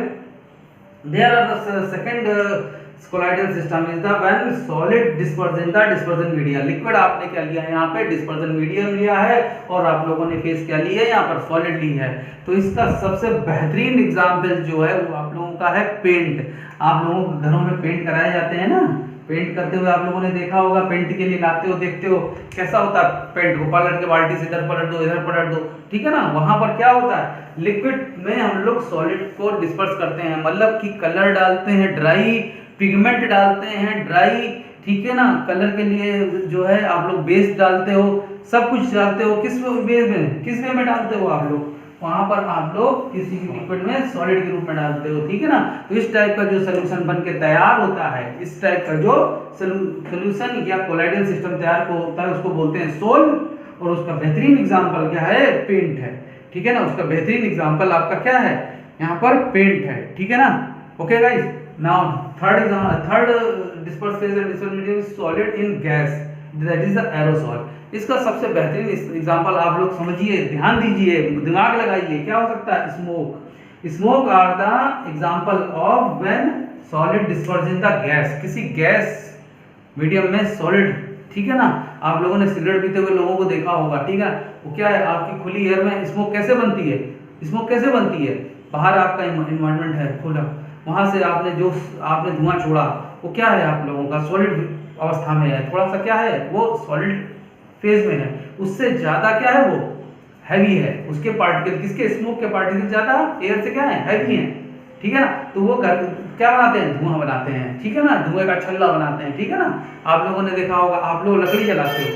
There are the second colloidal system is the when solid disperse in the dispersion media. Liquid आपने क्या लिया है, यहाँ पे डिस्पर्जन मीडियम लिया है, और आप लोगों ने फेस क्या ली है, यहाँ पर सॉलिड ली है। तो इसका सबसे बेहतरीन एग्जांपल जो है वो आप लोगों का है पेंट। आप लोगों को घरों में पेंट कराए जाते हैं ना, पेंट करते हुए आप लोगों ने देखा होगा, पेंट के लिए लाते हो, देखते हो कैसा होता है, पेंट को पलट के बाल्टी से इधर पलट दो, इधर पलट दो, ठीक है ना। वहां पर क्या होता है, लिक्विड में हम लोग सॉलिड को डिस्पर्स करते हैं, मतलब कि कलर डालते हैं ड्राई, पिगमेंट डालते हैं ड्राई, ठीक है ना। कलर के लिए जो है आप लोग बेस डालते हो, सब कुछ डालते हो, किस बेस में, किस वे में डालते हो आप लोग, वहां पर आप लोग किसी लिक्विड में सॉलिड के रूप में डालते हो, ठीक है ना। तो इस टाइप का जो सोल्यूशन बन के तैयार होता है, इस टाइप का जो सोल्यूशन या कोलाइडल सिस्टम तैयार को होता है, उसको बोलते हैं सोल। और उसका बेहतरीन एग्जांपल क्या है, पेंट है, ठीक है ना। उसका बेहतरीन एग्जांपल आपका क्या है, यहाँ पर पेंट है, ठीक है ना। Okay guys, now third disperse phase and disperse medium is solid in gas, that is the aerosol. इसका सबसे बेहतरीन एग्जांपल आप लोग समझिए, ध्यान दीजिए, दिमाग लगाइए, क्या हो सकता है, smoke. Smoke are the example of when solid disperse in the gas, किसी गैस मीडियम में सॉलिड, ठीक है ना। आप लोगों ने सिगरेट पीते हुए लोगों को देखा होगा, ठीक है। वो क्या है, आपकी खुली एयर में स्मोक कैसे बनती है, स्मोक कैसे बनती है, बाहर आपका एनवायरनमेंट है खुला, वहां से आपने धुआं छोड़ा, वो क्या है, आप लोगों का सॉलिड अवस्था में है, थोड़ा सा क्या है, वो सॉलिड फेज में है। उससे ज्यादा क्या है, वो हैवी है, उसके पार्टिकल, किसके, स्मोक के पार्टिकल ज्यादा एयर से क्या है, हैवी है, ठीक है ना। तो वो क्या बनाते हैं, धुआं बनाते हैं, ठीक है ना, धुएं का छल्ला बनाते हैं, ठीक है ना। आप लोगों ने देखा होगा, आप लोग लकड़ी जलाते हो,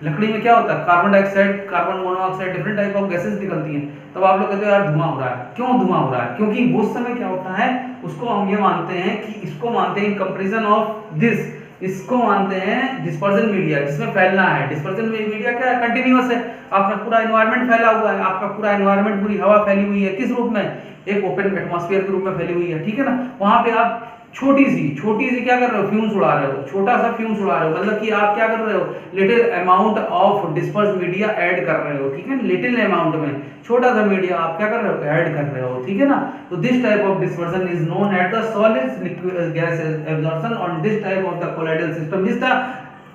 लकड़ी में क्या होता है, carbon dioxide, carbon monoxide, different type of gases निकलती हैं। तब आप लोग कहते हो यार धुआं हो रहा है, क्यों धुआं हो रहा है, क्योंकि उस समय क्या होता है, उसको हम ये मानते हैं कि इसको मानते हैं इन कंपैरिजन ऑफ दिस, इसको मानते हैं डिस्पर्जन मीडिया, जिसमें फैलना है। डिस्पर्जन मीडिया क्या है, कंटिन्यूअस है, आपका पूरा एनवायरनमेंट फैला हुआ है, आपका पूरा एनवायरनमेंट, पूरी हवा फैली हुई है, किस रूप में, एक ओपन एटमॉस्फेयर के रूप में फैली हुई है, ठीक है ना। वहां पे आप छोटी सी क्या कर रहे हो, फ्यूम्स उड़ा रहे हो, छोटा सा फ्यूम्स उड़ा रहे हो, मतलब कि आप क्या कर रहे हो, little amount of disperse media add कर रहे हो, ठीक है, लिटिल अमाउंट में छोटा सा मीडिया आप क्या कर रहे हो, ऐड कर रहे हो, ठीक है ना। तो this type of dispersion is known at the solid liquid gas absorption on this type of the colloidal system is the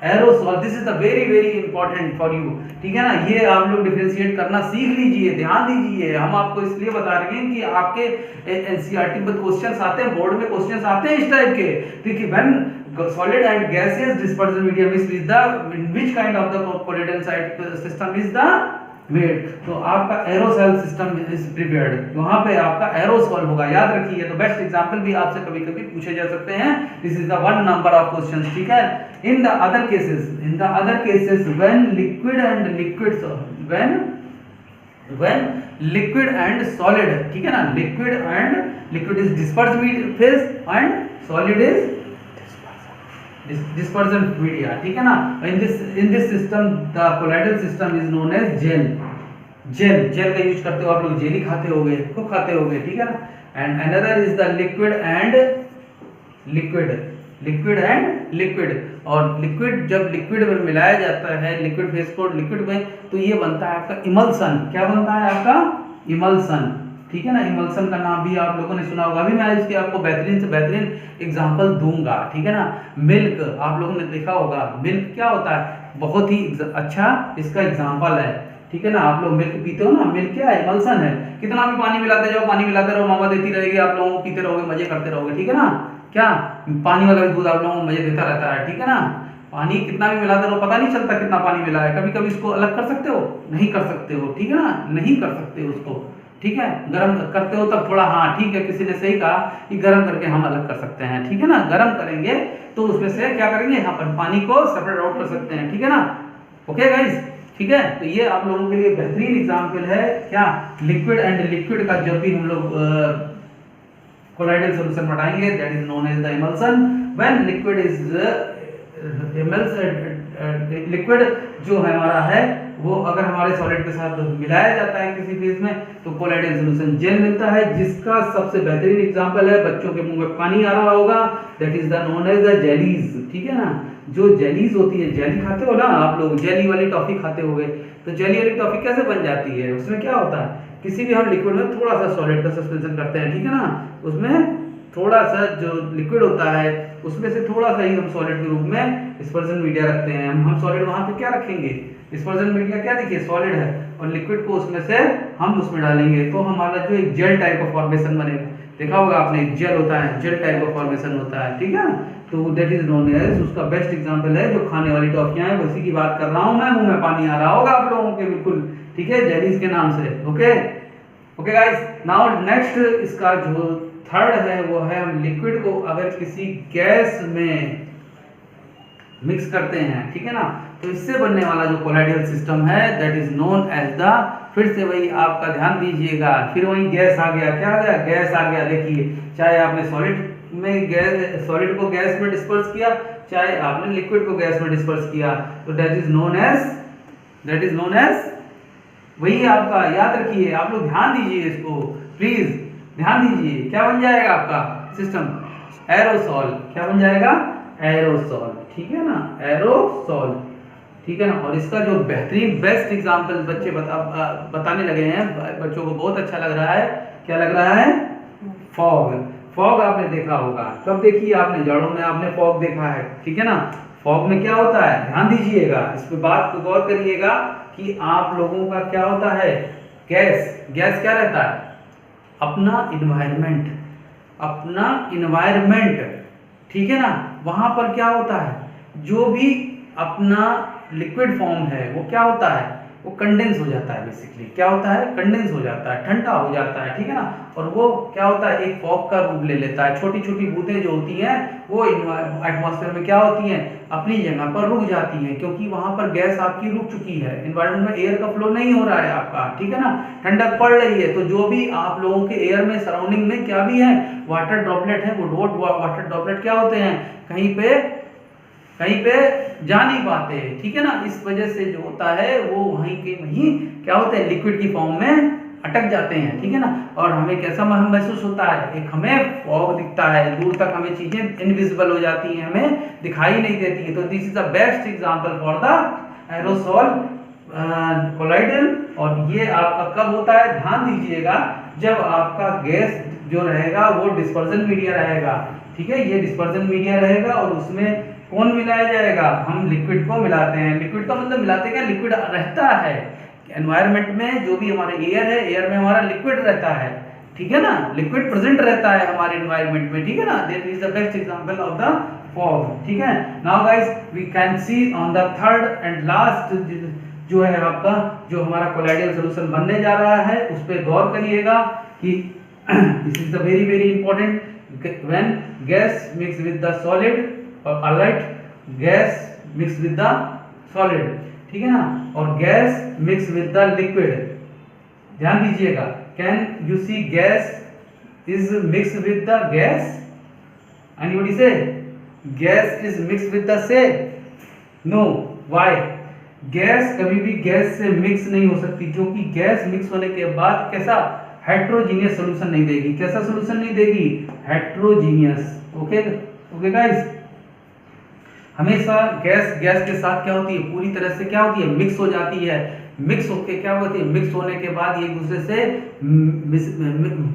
aerosol. This is the very important for you, ठीक है ना। ये आप लोग डिफरेंशिएट करना सीख लीजिए, ध्यान दीजिए। हम आपको इसलिए बता रहे हैं कि आपके एनसीईआरटी में क्वेश्चंस आते हैं, बोर्ड में क्वेश्चंस आते हैं इस टाइप के, क्योंकि when solid and gaseous dispersion medium is the which kind of the colloidal system is the made, तो आपका एरोसॉल सिस्टम इज प्रिपेयर्ड, वहां पे आपका एरोसॉल होगा, याद रखिए। तो बेस्ट एग्जांपल भी आपसे कभी-कभी पूछे जा सकते हैं, this is the one number of questions, ठीक है। इन the other cases when liquid and solid, ठीक है ना, liquid is disperse phase and solid is dispersion media, ठीक है ना। in this system the colloidal system is known as gel, gel का use करते हो आप लोग, जेली खाते होगे, खूब खाते होगे, ठीक है ना। And another is the liquid and liquid. और लिक्विड जब लिक्विड में मिलाया जाता है, लिक्विड फेस को लिक्विड में, तो ये बनता है आपका इमल्सन। क्या बनता है आपका? इमल्सन, ठीक है ना। इमल्सन का नाम भी आप लोगों ने सुना होगा। अभी मैं इसकी आपको बेहतरीन से बेहतरीन एग्जांपल दूंगा, ठीक है ना। मिल्क आप लोगों ने देखा होगा, मिल्क क्या होता है, बहुत ही अच्छा इसका एग्जांपल है, ठीक है ना। आप लोग मिल्क पीते हो ना, मिल्क क्या है? इमल्सन है। कितना भी पानी मिलाते जाओ, पानी मिलाते रहो, मामा देती रहेगी, आप लोगों को पीते रहोगे, मजे करते रहोगे, ठीक है ना। क्या पानी वाला दूध आप लोगों को मजे देता रहता है, ठीक है ना। पानी कितना भी मिलाते रहो, पता नहीं चलता कितना पानी मिला है। कभी कभी इसको अलग कर सकते हो? नहीं कर सकते हो, ठीक है ना, नहीं कर सकते उसको, ठीक है। गर्म करते हो तब थोड़ा, हाँ ठीक है, किसी ने सही कहा कि गर्म करके हम अलग कर सकते हैं, ठीक है ना। गर्म करेंगे तो उसमें से क्या करेंगे, यहाँ पर पानी को सेपरेट आउट कर सकते हैं, ठीक है ना। ओके गाइस, ठीक है। तो ये आप लोगों के लिए बेहतरीन एग्जांपल है, क्या, लिक्विड एंड लिक्विड का। जब भी हम लोग कोलाइडल सॉल्यूशन बनाएंगे, that is known as the emulsion. When liquid is liquid जो है हमारा है, वो अगर हमारे सॉलिड के साथ मिलाया जाता है किसी फेज में, तो कोलाइडल सॉल्यूशन जेल मिलता है, जिसका सबसे बेहतरीन एग्जांपल है, बच्चों के मुंह में पानी आ रहा होगा, that is the known as the jellies, ठीक है ना। जो जेलीज होती है, जेली खाते हो ना आप लोग, जेली वाली टॉफी खाते होगे, तो जेली वाली टॉफी कैसे बन जाती है? उसमें क्या होता है, किसी भी हम लिक्विड में थोड़ा सा सॉलिड का सस्पेंशन करते हैं, ठीक है ना। उसमें थोड़ा सा जो लिक्विड होता है, उसमें से थोड़ा सा ही हम सॉलिड के रूप में डिस्पर्जन मीडिया रखते हैं। हम सॉलिड वहां पे क्या रखेंगे? डिस्पर्जन मीडिया क्या, देखिए सॉलिड है, और लिक्विड को उसमें से हम उसमें डालेंगे, तो हमारा जो एक जेल टाइप का फॉर्मेशन बनेगा। देखा होगा आपने, जेल होता है, जेल टाइप का फॉर्मेशन होता है, ठीक है। तो दैट इज नोन एज, उसका बेस्ट एग्जांपल है जो खाने वाली टॉफियां हैं, उसी की बात कर रहा हूं मैं। मुंह में पानी आ रहा होगा आप लोगों के, बिल्कुल, ठीक है, जेलीज के नाम से। Okay okay guys, now next इसका जो थर्ड है वो है, हम लिक्विड को अगर किसी गैस में मिक्स करते हैं, ठीक है ना, तो इससे बनने वाला जो कोलाइडल सिस्टम है, that is known as the, फिर से वही आपका ध्यान दीजिएगा, फिर वही गैस आ गया, क्या आ गया? गैस आ गया। देखिए, चाहे आपने सॉलिड में गैस, सॉलिड को गैस में डिस्पर्स किया, चाहे आपने लिक्विड को गैस में डिस्पर्स किया, तो दैट इज नोन एज वही आपका, याद रखिए, आप लोग ध्यान दीजिए इसको, प्लीज ध्यान दीजिए। क्या बन जाएगा आपका सिस्टम? एरोसॉल। क्या बन जाएगा? एरोसॉल, ठीक है ना, एरोसॉल, ठीक है ना। और इसका जो बेहतरीन बेस्ट एग्जांपल बच्चे बताने लगे हैं, बच्चों को बहुत अच्छा लग रहा है। क्या लग रहा है? फॉग। फॉग आपने देखा होगा, कब देखी आपने? जड़ों में आपने फॉग देखा है, ठीक है ना। फॉग में क्या होता है? ध्यान दीजिएगा, इस पे बात को गौर करिएगा कि आप लोगों का क्या होता है? गैस। गैस क्या रहता है? अपना इन्वायरमेंट, ठीक है ना। वहां पर क्या होता है? जो भी अपना लिक्विड फॉर्म है वो क्या होता है? वो कंडेंस हो जाता है। बेसिकली क्या होता है? कंडेंस हो जाता है, ठंडा हो जाता है, ठीक है ना। और वो क्या होता है? एक फॉग का रूप ले लेता है। छोटी छोटी बूंदें जो होती हैं वो एटमॉस्फेयर में क्या होती हैं? अपनी जगह पर रुक जाती हैं, क्योंकि वहां पर गैस आपकी रुक चुकी है, एनवायरनमेंट में एयर का फ्लो नहीं हो रहा है आपका, ठीक है ना, ठंडक पड़ रही है। तो जो भी आप लोगों के एयर में, सराउंडिंग में क्या भी है, वाटर ड्रॉपलेट है, वो वाटर ड्रॉपलेट क्या होते हैं? कहीं पे जा नहीं पाते, ठीक है ना। इस वजह से जो होता है वो वहीं के वहीं क्या होते हैं? लिक्विड की फॉर्म में अटक जाते हैं, ठीक है ना। और हमें कैसा महसूस होता है? एक हमें फॉग दिखता है, दूर तक हमें चीजें इनविजिबल हो जाती हैं, हमें दिखाई नहीं देती है। तो this is the best example for the aerosol colloidal. और ये आपका कब होता है? ध्यान दीजिएगा, जब आपका गैस जो रहेगा वो डिस्पर्जन मीडिया रहेगा, ठीक है। ये डिस्पर्जन मीडिया रहेगा और उसमें कौन मिलाया जाएगा? हम लिक्विड को मिलाते हैं। लिक्विड का मतलब मिलाते क्या? लिक्विड रहता है एनवायरनमेंट में, जो भी हमारे एयर है, एयर में हमारा लिक्विड रहता है, ठीक है ना। लिक्विड प्रेजेंट रहता है हमारे एनवायरनमेंट में, ठीक है ना। That is the best example of the fog, ठीक है। Now guys we can see on the third and last जो है आपका, जो हमारा कोलाइडल सॉल्यूशन बनने जा रहा है, उस पर गौर करिएगा कि this is the very very important. When gas mix with the solid, और alert, gas mix with the solid, ठीक है ना, और gas mix with the liquid. ध्यान दीजिएगा, can you see gas is mix with the gas? Anybody say? Gas is mix with the say? No, why? Gas कभी भी gas से mix नहीं हो सकती, क्योंकि गैस मिक्स होने के बाद कैसा हेट्रोजीनियस सॉल्यूशन नहीं देगी। कैसा सॉल्यूशन नहीं देगी? हेट्रोजीनियस। ओके ओके गाइस, हमेशा गैस गैस के साथ क्या होती है, पूरी तरह से क्या होती है, मिक्स हो जाती है। मिक्स होके क्या होती है, मिक्स होने के बाद एक दूसरे से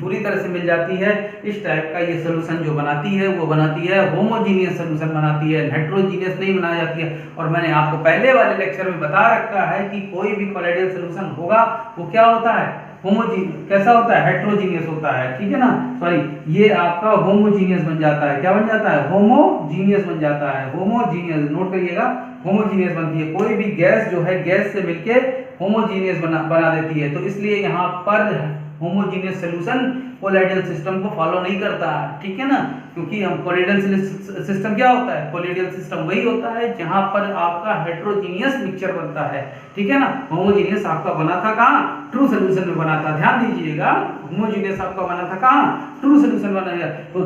पूरी तरह से मिल जाती है। इस टाइप का ये सोल्यूशन जो बनाती है वो बनाती है होमोजीनियस सोल्यूशन बनाती है, हेट्रोजीनियस नहीं बनाई जाती है। और मैंने आपको पहले वाले लेक्चर में बता रखा है कि कोई भी कोलाइडल सोल्यूशन होगा वो क्या होता है, कैसा होता है, हेट्रोजीनियस होता है, ठीक है ना। सॉरी, ये आपका होमोजीनियस बन जाता है। क्या बन जाता है? होमोजीनियस बन जाता है। होमोजीनियस नोट करिएगा, होमोजीनियस बनती है। कोई भी गैस जो है गैस से मिलके होमोजीनियस बना देती है। तो इसलिए यहाँ पर होमोजीनियस सॉल्यूशन कोलाइडल सिस्टम को फॉलो नहीं करता, ठीक है ना। क्योंकि हम कोलाइडल सिस्टम क्या होता है, कोलाइडल सिस्टम वही होता है जहां पर आपका हेट्रोजीनियस मिक्सचर बनता है, ठीक है ना। होमोजीनियस आपका बना था कहाँ, ट्रू सॉल्यूशन में बना था। ध्यान दीजिएगा, होमोजीनियस आपका बना था कहाँ, ट्रू सॉल्यूशन बना है। तो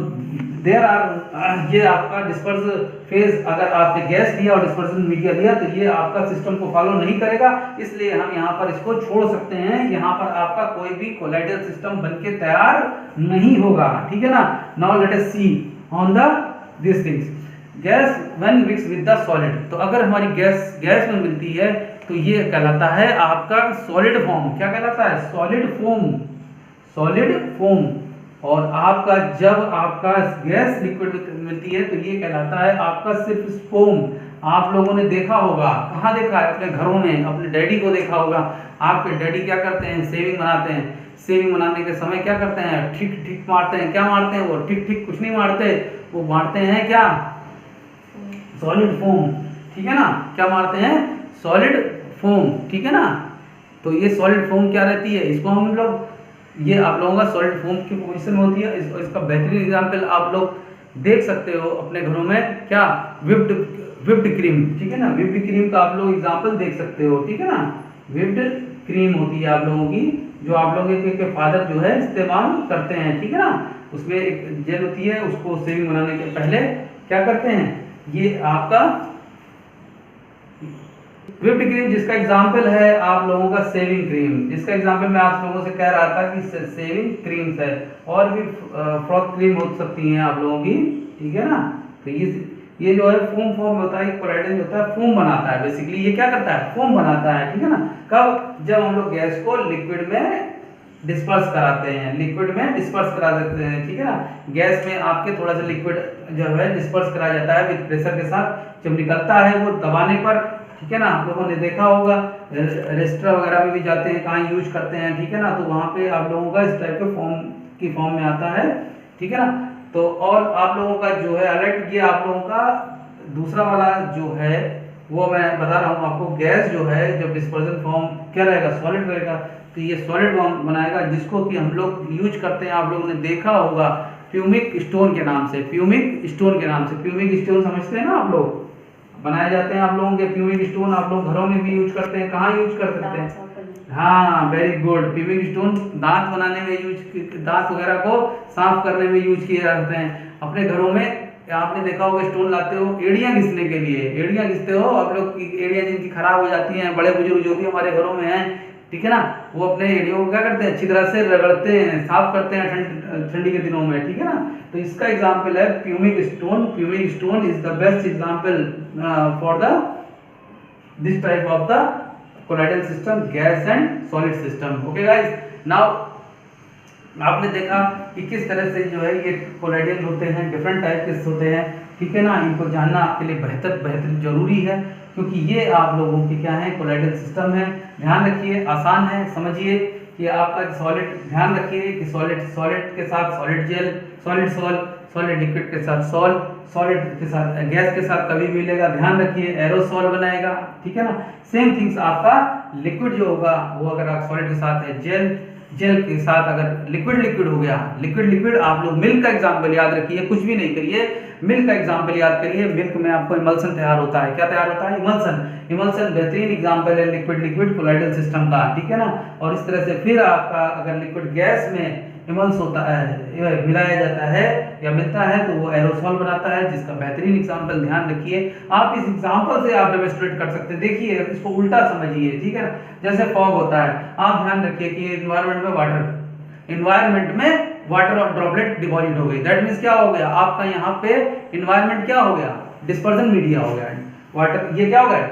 देयर आर ये आपका डिस्पर्स फेज, अगर आपने गैस लिया और डिस्पर्सन मीडिया लिया तो ये आपका सिस्टम को फॉलो नहीं करेगा, इसलिए हम यहाँ पर इसको छोड़ सकते हैं। यहाँ पर आपका कोई भी कोलाइडल सिस्टम बनके तैयार नहीं होगा, ठीक है ना। Now let us see on the this things, gas when mix with the solid. तो अगर हमारी गैस में मिलती है तो ये कहलाता है आपका सॉलिड फॉर्म। क्या कहलाता है? Solid form, solid form. और आपका जब आपका गैस लिक्विड मिलती है तो ये कहलाता है आपका सिर्फ स्पोम। आप लोगों ने देखा होगा, कहाँ देखा है? अपने घरों में, अपने डैडी को देखा होगा। आपके डैडी क्या करते हैं, सेविंग बनाते हैं। सेविंग बनाने के समय क्या करते हैं, ठीक ठीक मारते हैं। क्या मारते हैं वो? ठीक ठीक कुछ नहीं मारते, वो मारते हैं क्या, सॉलिड फोम, ठीक है ना। क्या मारते हैं? सॉलिड फोम, ठीक है ना। तो ये सॉलिड फोम क्या रहती है, इसको हम लोग, ये आप लोगों का सॉलिड फोम की पोजीशन में होती है। इसका बेहतरीन एग्जांपल आप लोग देख सकते हो अपने घरों में, क्या, विप्ड क्रीम, ठीक है ना। विप्ड क्रीम का आप लोग एग्जांपल देख सकते हो, ठीक है ना। विप्ड क्रीम होती है आप लोगों की, जो आप लोगों के फादर जो है इस्तेमाल करते हैं, ठीक है ना। उसमें एक जेल होती है, उसको सेविंग बनाने के पहले क्या करते हैं, ये आपका विप्ड क्रीम, जिसका एग्जांपल है आप लोगों का सेविंग क्रीम, जिसका एग्जांपल मैं आप लोगों से कह रहा था कि सेविंग क्रीम्स है। और भी फ्रॉथ क्रीम हो सकती हैं आप लोगों की, ठीक है ना। तो ये जो है फोम फॉर्म होता है, कोलाइडल जो होता है फोम बनाता है। बेसिकली ये क्या करता है, फोम बनाता है, ठीक है ना। कब? जब हम लोग गैस को लिक्विड में डिस्पर्स कराते हैं, लिक्विड में डिस्पर्स करा देते हैं, ठीक है ना। गैस में आपके थोड़ा सा लिक्विड जो है डिस्पर्स कराया जाता है विद प्रेशर के साथ। जब निकलता है वो दबाने पर, ठीक है ना, आप लोगों ने देखा होगा रेस्टोरेंट वगैरह में भी जाते हैं, कहाँ यूज करते हैं, ठीक है ना। तो वहाँ पे आप लोगों का इस टाइप के फॉर्म में आता है, ठीक है ना। तो और आप लोगों का जो है अलर्ट, ये आप लोगों का दूसरा वाला जो है वो मैं बता रहा हूँ आपको। गैस जो है जब डिस्पर्सन फॉर्म क्या रहेगा, सॉलिड रहेगा, तो ये सॉलिड फॉर्म बनाएगा, जिसको कि हम लोग यूज करते हैं। आप लोगों ने देखा होगा फ्यूमिक स्टोन के नाम से, फ्यूमिक स्टोन के नाम से। फ्यूमिक स्टोन समझते हैं ना आप लोग, बनाए जाते हैं आप लोगों के फ्यूमिक स्टोन। आप लोग घरों में भी यूज करते हैं, कहाँ यूज कर सकते हैं? हाँ, वेरी गुड। फ्यूमिक स्टोन दांत बनाने में दांत वगैरह को साफ करने में यूज किए जाते हैं। अपने घरों में आपने देखा होगा स्टोन लाते हो एड़ियां घिसने के लिए, एड़ियां घिसते हो आप लोग। एड़ियां जिनकी खराब हो जाती हैं, बड़े बुजुर्ग जो भी हमारे घरों में हैं, ठीक है ना, वो अपने एड़ियों को क्या करते हैं, अच्छी तरह से रगड़ते हैं, साफ करते हैं ठंडी के दिनों में, ठीक है ना। तो इसका एग्जाम्पल है pumice stone. Pumice stone is the best example for the this type of the colloidal system, gas and solid system. Okay guys, now आपने देखा कि किस तरह से जो है ये कोलाइडल होते हैं, डिफरेंट टाइप के होते हैं, ठीक है ना। इनको जानना आपके लिए बेहतर जरूरी है, क्योंकि ये आप लोगों के क्या है, कोलाइडल सिस्टम है। ध्यान रखिए, आसान है, समझिए कि आपका सॉलिड, ध्यान रखिए कि सॉलिड के साथ सॉलिड जेल, सॉलिड लिक्विड के साथ सॉलिड के साथ गैस के साथ कभी मिलेगा, ध्यान रखिए, एरोसॉल बनाएगा, ठीक है ना। सेम थिंग्स आपका लिक्विड जो होगा वो अगर आप सॉलिड के साथ है, जेल के साथ अगर लिक्विड हो गया, लिक्विड आप लोग मिल्क का एग्जांपल याद रखिए, कुछ भी नहीं करिए, मिल्क का एग्जांपल याद करिए। मिल्क में आपको इमल्सन तैयार होता है, क्या तैयार होता है, इमल्सन बेहतरीन एग्जांपल है लिक्विड कोलाइडल सिस्टम का, ठीक है ना। और इस तरह से फिर आपका अगर लिक्विड गैस में इमल्स होता है, मिलाया जाता है या मिलता है तो वो एरोसॉल बनाता है, जिसका बेहतरीन एग्जाम्पल ध्यान रखिए। आप इस एग्जाम्पल से आप डेमोंस्ट्रेट कर सकते हैं। देखिए इसको उल्टा समझिए, ठीक है ना। जैसे फॉग होता है, आप ध्यान रखिए कि इन्वायरमेंट में वाटर ड्रॉपलेट डिपॉजिट हो गई। दैट मीन्स क्या हो गया आपका यहाँ पे इन्वायरमेंट क्या हो गया, डिस्पर्जन मीडिया हो गया। वाटर ये क्या हो गया,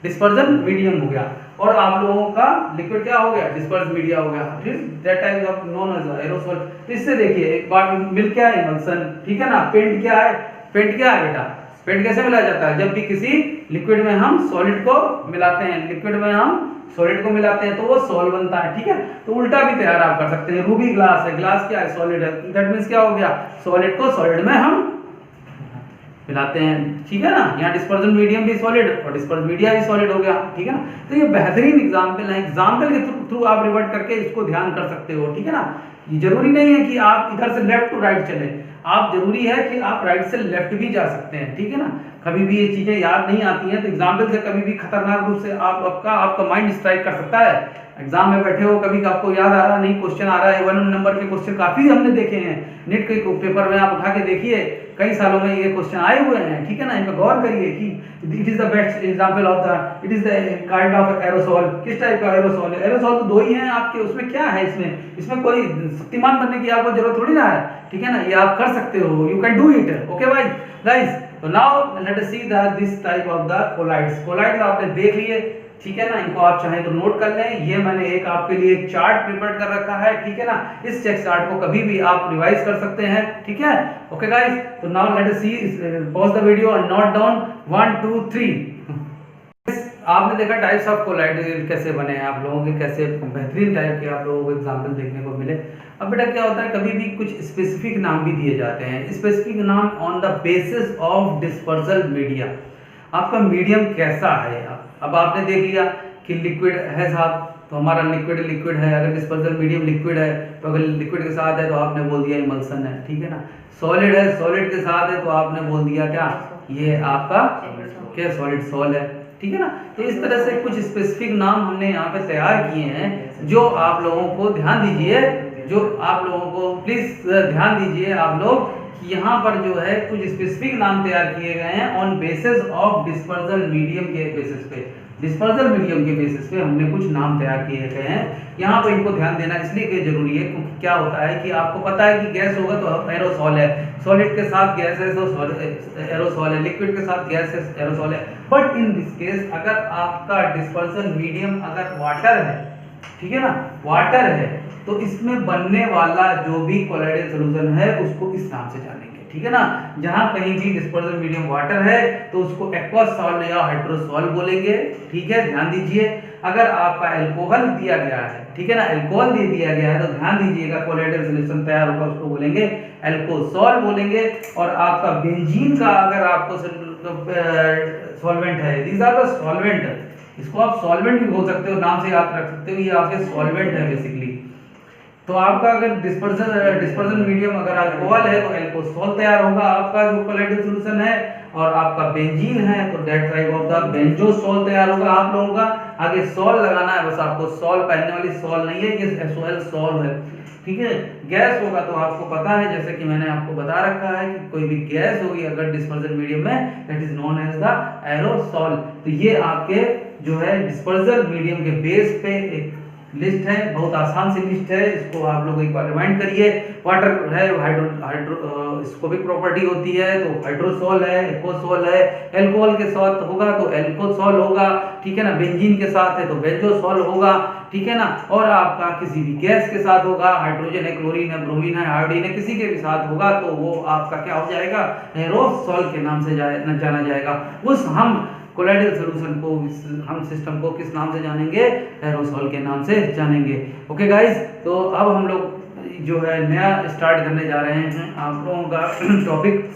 डिस्पर्जन मीडियम हो गया। और आप लोगों का लिक्विड क्या हो गया, डिस्पर्स मीडिया हो गया। That type of known as aerosol. इससे देखिए एक बार मिल क्या है, इमल्सन, ठीक है ना। पेंट क्या है, पेंट क्या है बेटा, पेंट कैसे मिलाया जाता है, जब भी किसी लिक्विड में हम सॉलिड को मिलाते हैं, लिक्विड में हम सॉलिड को मिलाते हैं तो वो सॉल बनता है, ठीक है। तो उल्टा भी तैयार आप कर सकते हैं। रूबी ग्लास है, ग्लास क्या है, सॉलिड है। दैट मीन्स क्या हो गया, सॉलिड को सॉलिड में हम मिलाते हैं, ठीक है ना। यहाँ डिस्पर्जन मीडियम भी सॉलिड और डिस्पर्स मीडिया भी सॉलिड हो गया, ठीक है ना। तो ये बेहतरीन एग्जाम्पल है, एग्जाम्पल के थ्रू आप रिवर्ट करके इसको ध्यान कर सकते हो, ठीक है ना। ये जरूरी नहीं है कि आप इधर से लेफ्ट टू राइट चले, आप जरूरी है कि आप राइट से लेफ्ट भी जा सकते हैं, ठीक है ना। कभी भी ये चीजें याद नहीं आती हैं तो एग्जाम्पल से कभी भी खतरनाक रूप से आपका माइंड स्ट्राइक कर सकता है। एग्जाम में बैठे हो, कभी आपको याद आ रहा नहीं, क्वेश्चन आ रहा है, 1 नंबर के क्वेश्चन काफी हमने देखे हैं नीट के पेपर में, आप उठा के देखिए कई सालों में ये क्वेश्चन आए हुए हैं, ठीक है ना। इन पर गौर करिए कि it is the best example of the, it is the kind of aerosol. किस टाइप का एरोसॉल है, एरोसॉल तो दो ही हैं आपके, उसमें क्या है, इसमें कोई शक्तिमान बनने की आपको जरूरत थोड़ी ना है, ठीक है ना। ये आप कर सकते हो, you can do it, okay भाई गाइस। तो now let us see this type of the colloids. Colloids आपने देख लिए, ठीक है ना। इनको आप चाहें तो नोट कर लें। ये मैंने एक आपके लिए एक चार्ट प्रिपेयर कर रखा है, ठीक है ना। इस चेक चार्ट को कभी भी आप रिवाइज कर सकते हैं, ठीक है, ओके गाइस। तो now let us see, pause the video और नोट डाउन 1 2 3। आपने देखा टाइप्स ऑफ कोलाइड कैसे बने हैं, आप लोगों के कैसे बेहतरीन टाइप के आप लोगों को एग्जाम्पल देखने को मिले। अब बेटा क्या होता है, कभी भी कुछ स्पेसिफिक नाम भी दिए जाते हैं, स्पेसिफिक नाम on the basis of dispersal media. आपका मीडियम कैसा है। अब आपने देख लिया कि लिक्विड है साहब, तो हमारा लिक्विड है। अगर डिस्पर्सल मीडियम लिक्विड है तो अगर लिक्विड के साथ है तो आपने बोल दिया इमल्सन है, ठीक है ना। सॉलिड है, सॉलिड के साथ है तो आपने बोल दिया क्या, ये आपका क्या सॉलिड सॉल है, ठीक है ना। तो इस तरह से कुछ स्पेसिफिक नाम हमने यहाँ पे तैयार किए हैं, जो आप लोगों को ध्यान दीजिए, जो आप लोगों को प्लीज ध्यान दीजिए आप लोग, यहाँ पर जो है कुछ स्पेसिफिक नाम तैयार किए गए हैं on basis of dispersal medium के बेसिस पे। डिस्पर्सल मीडियम के बेसिस पे हमने कुछ नाम तैयार किए गए हैं। यहाँ पे इनको ध्यान देना इसलिए जरूरी है क्योंकि क्या होता है कि आपको पता है कि गैस होगा तो एरोसॉल है, सॉलिड के साथ गैस है तो एरोसॉल है, लिक्विड के साथ गैस है एरोसॉल है। बट इन दिस केस अगर आपका डिस्पर्सल मीडियम अगर वाटर है, ठीक है ना, वाटर है, तो इसमें बनने वाला जो भी कोलाइडल सॉल्यूशन है उसको इस नाम से जानेंगे, ठीक है ना। जहां कहीं भी डिस्पर्सल मीडियम वाटर है तो उसको एक्वस सॉल्ट या हाइड्रोसॉल बोलेंगे, ठीक है, ध्यान दीजिए। अगर आपका अल्कोहल दिया गया है, ठीक है ना, अल्कोहल दे दिया गया है तो ध्यान दीजिएगा कोलाइडल सॉल्यूशन तैयार होगा उसको बोलेंगे अल्कोसॉल बोलेंगे। और आपका बेंजीन का अगर आपको सॉल्वेंट है, दीज आर द सॉल्वेंट, इसको आप सॉल्वेंट भी बोल सकते हो, नाम से याद रख सकते हो, ये आपके सॉल्वेंट है बेसिकली। तो आपका अगर डिस्पर्सल मीडियम अगर अल्कोहल है तो अल्कोसॉल तैयार होगा आपका जो कोलाइडल सॉल्यूशन है। और आपका बेंजीन है तो दैट टाइप ऑफ द बेंजोसॉल तैयार होगा आप लोगों का। आगे सॉल लगाना है, बस आपको सॉल पहनने वाली सॉल नहीं है, ये SOL सॉल है, ठीक है। गैस होगा तो आपको पता है, जैसे कि मैंने आपको बता रखा है कि कोई भी गैस होगी अगर डिस्पर्सल मीडियम में, that is known as the aerosol. तो ये आपके जो है डिस्पर्सल मीडियम के बेस पे एक लिस्ट है, बहुत आसान सी लिस्ट है, इसको आप लोग एक बार रिमाइंड करिए। वाटर है, हाइड्रोस्कोपिक प्रॉपर्टी होती है तो हाइड्रोसॉल है, एक्वसॉल है, अल्कोहल के साथ होगा तो अल्कोसॉल होगा, ठीक है ना, बेंजीन के साथ है तो बेंजोसॉल होगा, ठीक है ना। और आपका किसी भी गैस के साथ होगा, हाइड्रोजन है, क्लोरीन है, ब्रोमीन है, आयोडीन है, किसी के भी साथ होगा तो वो आपका क्या हो जाएगा, एरोसॉल के नाम से जाना जाएगा। उस हम कोलाइडल सॉल्यूशन को, हम सिस्टम को किस नाम से जानेंगे, एरोसॉल के नाम से जानेंगे, ओके गाइस। तो अब हम लोग जो है नया स्टार्ट करने जा रहे हैं। आप लोगों का टॉपिक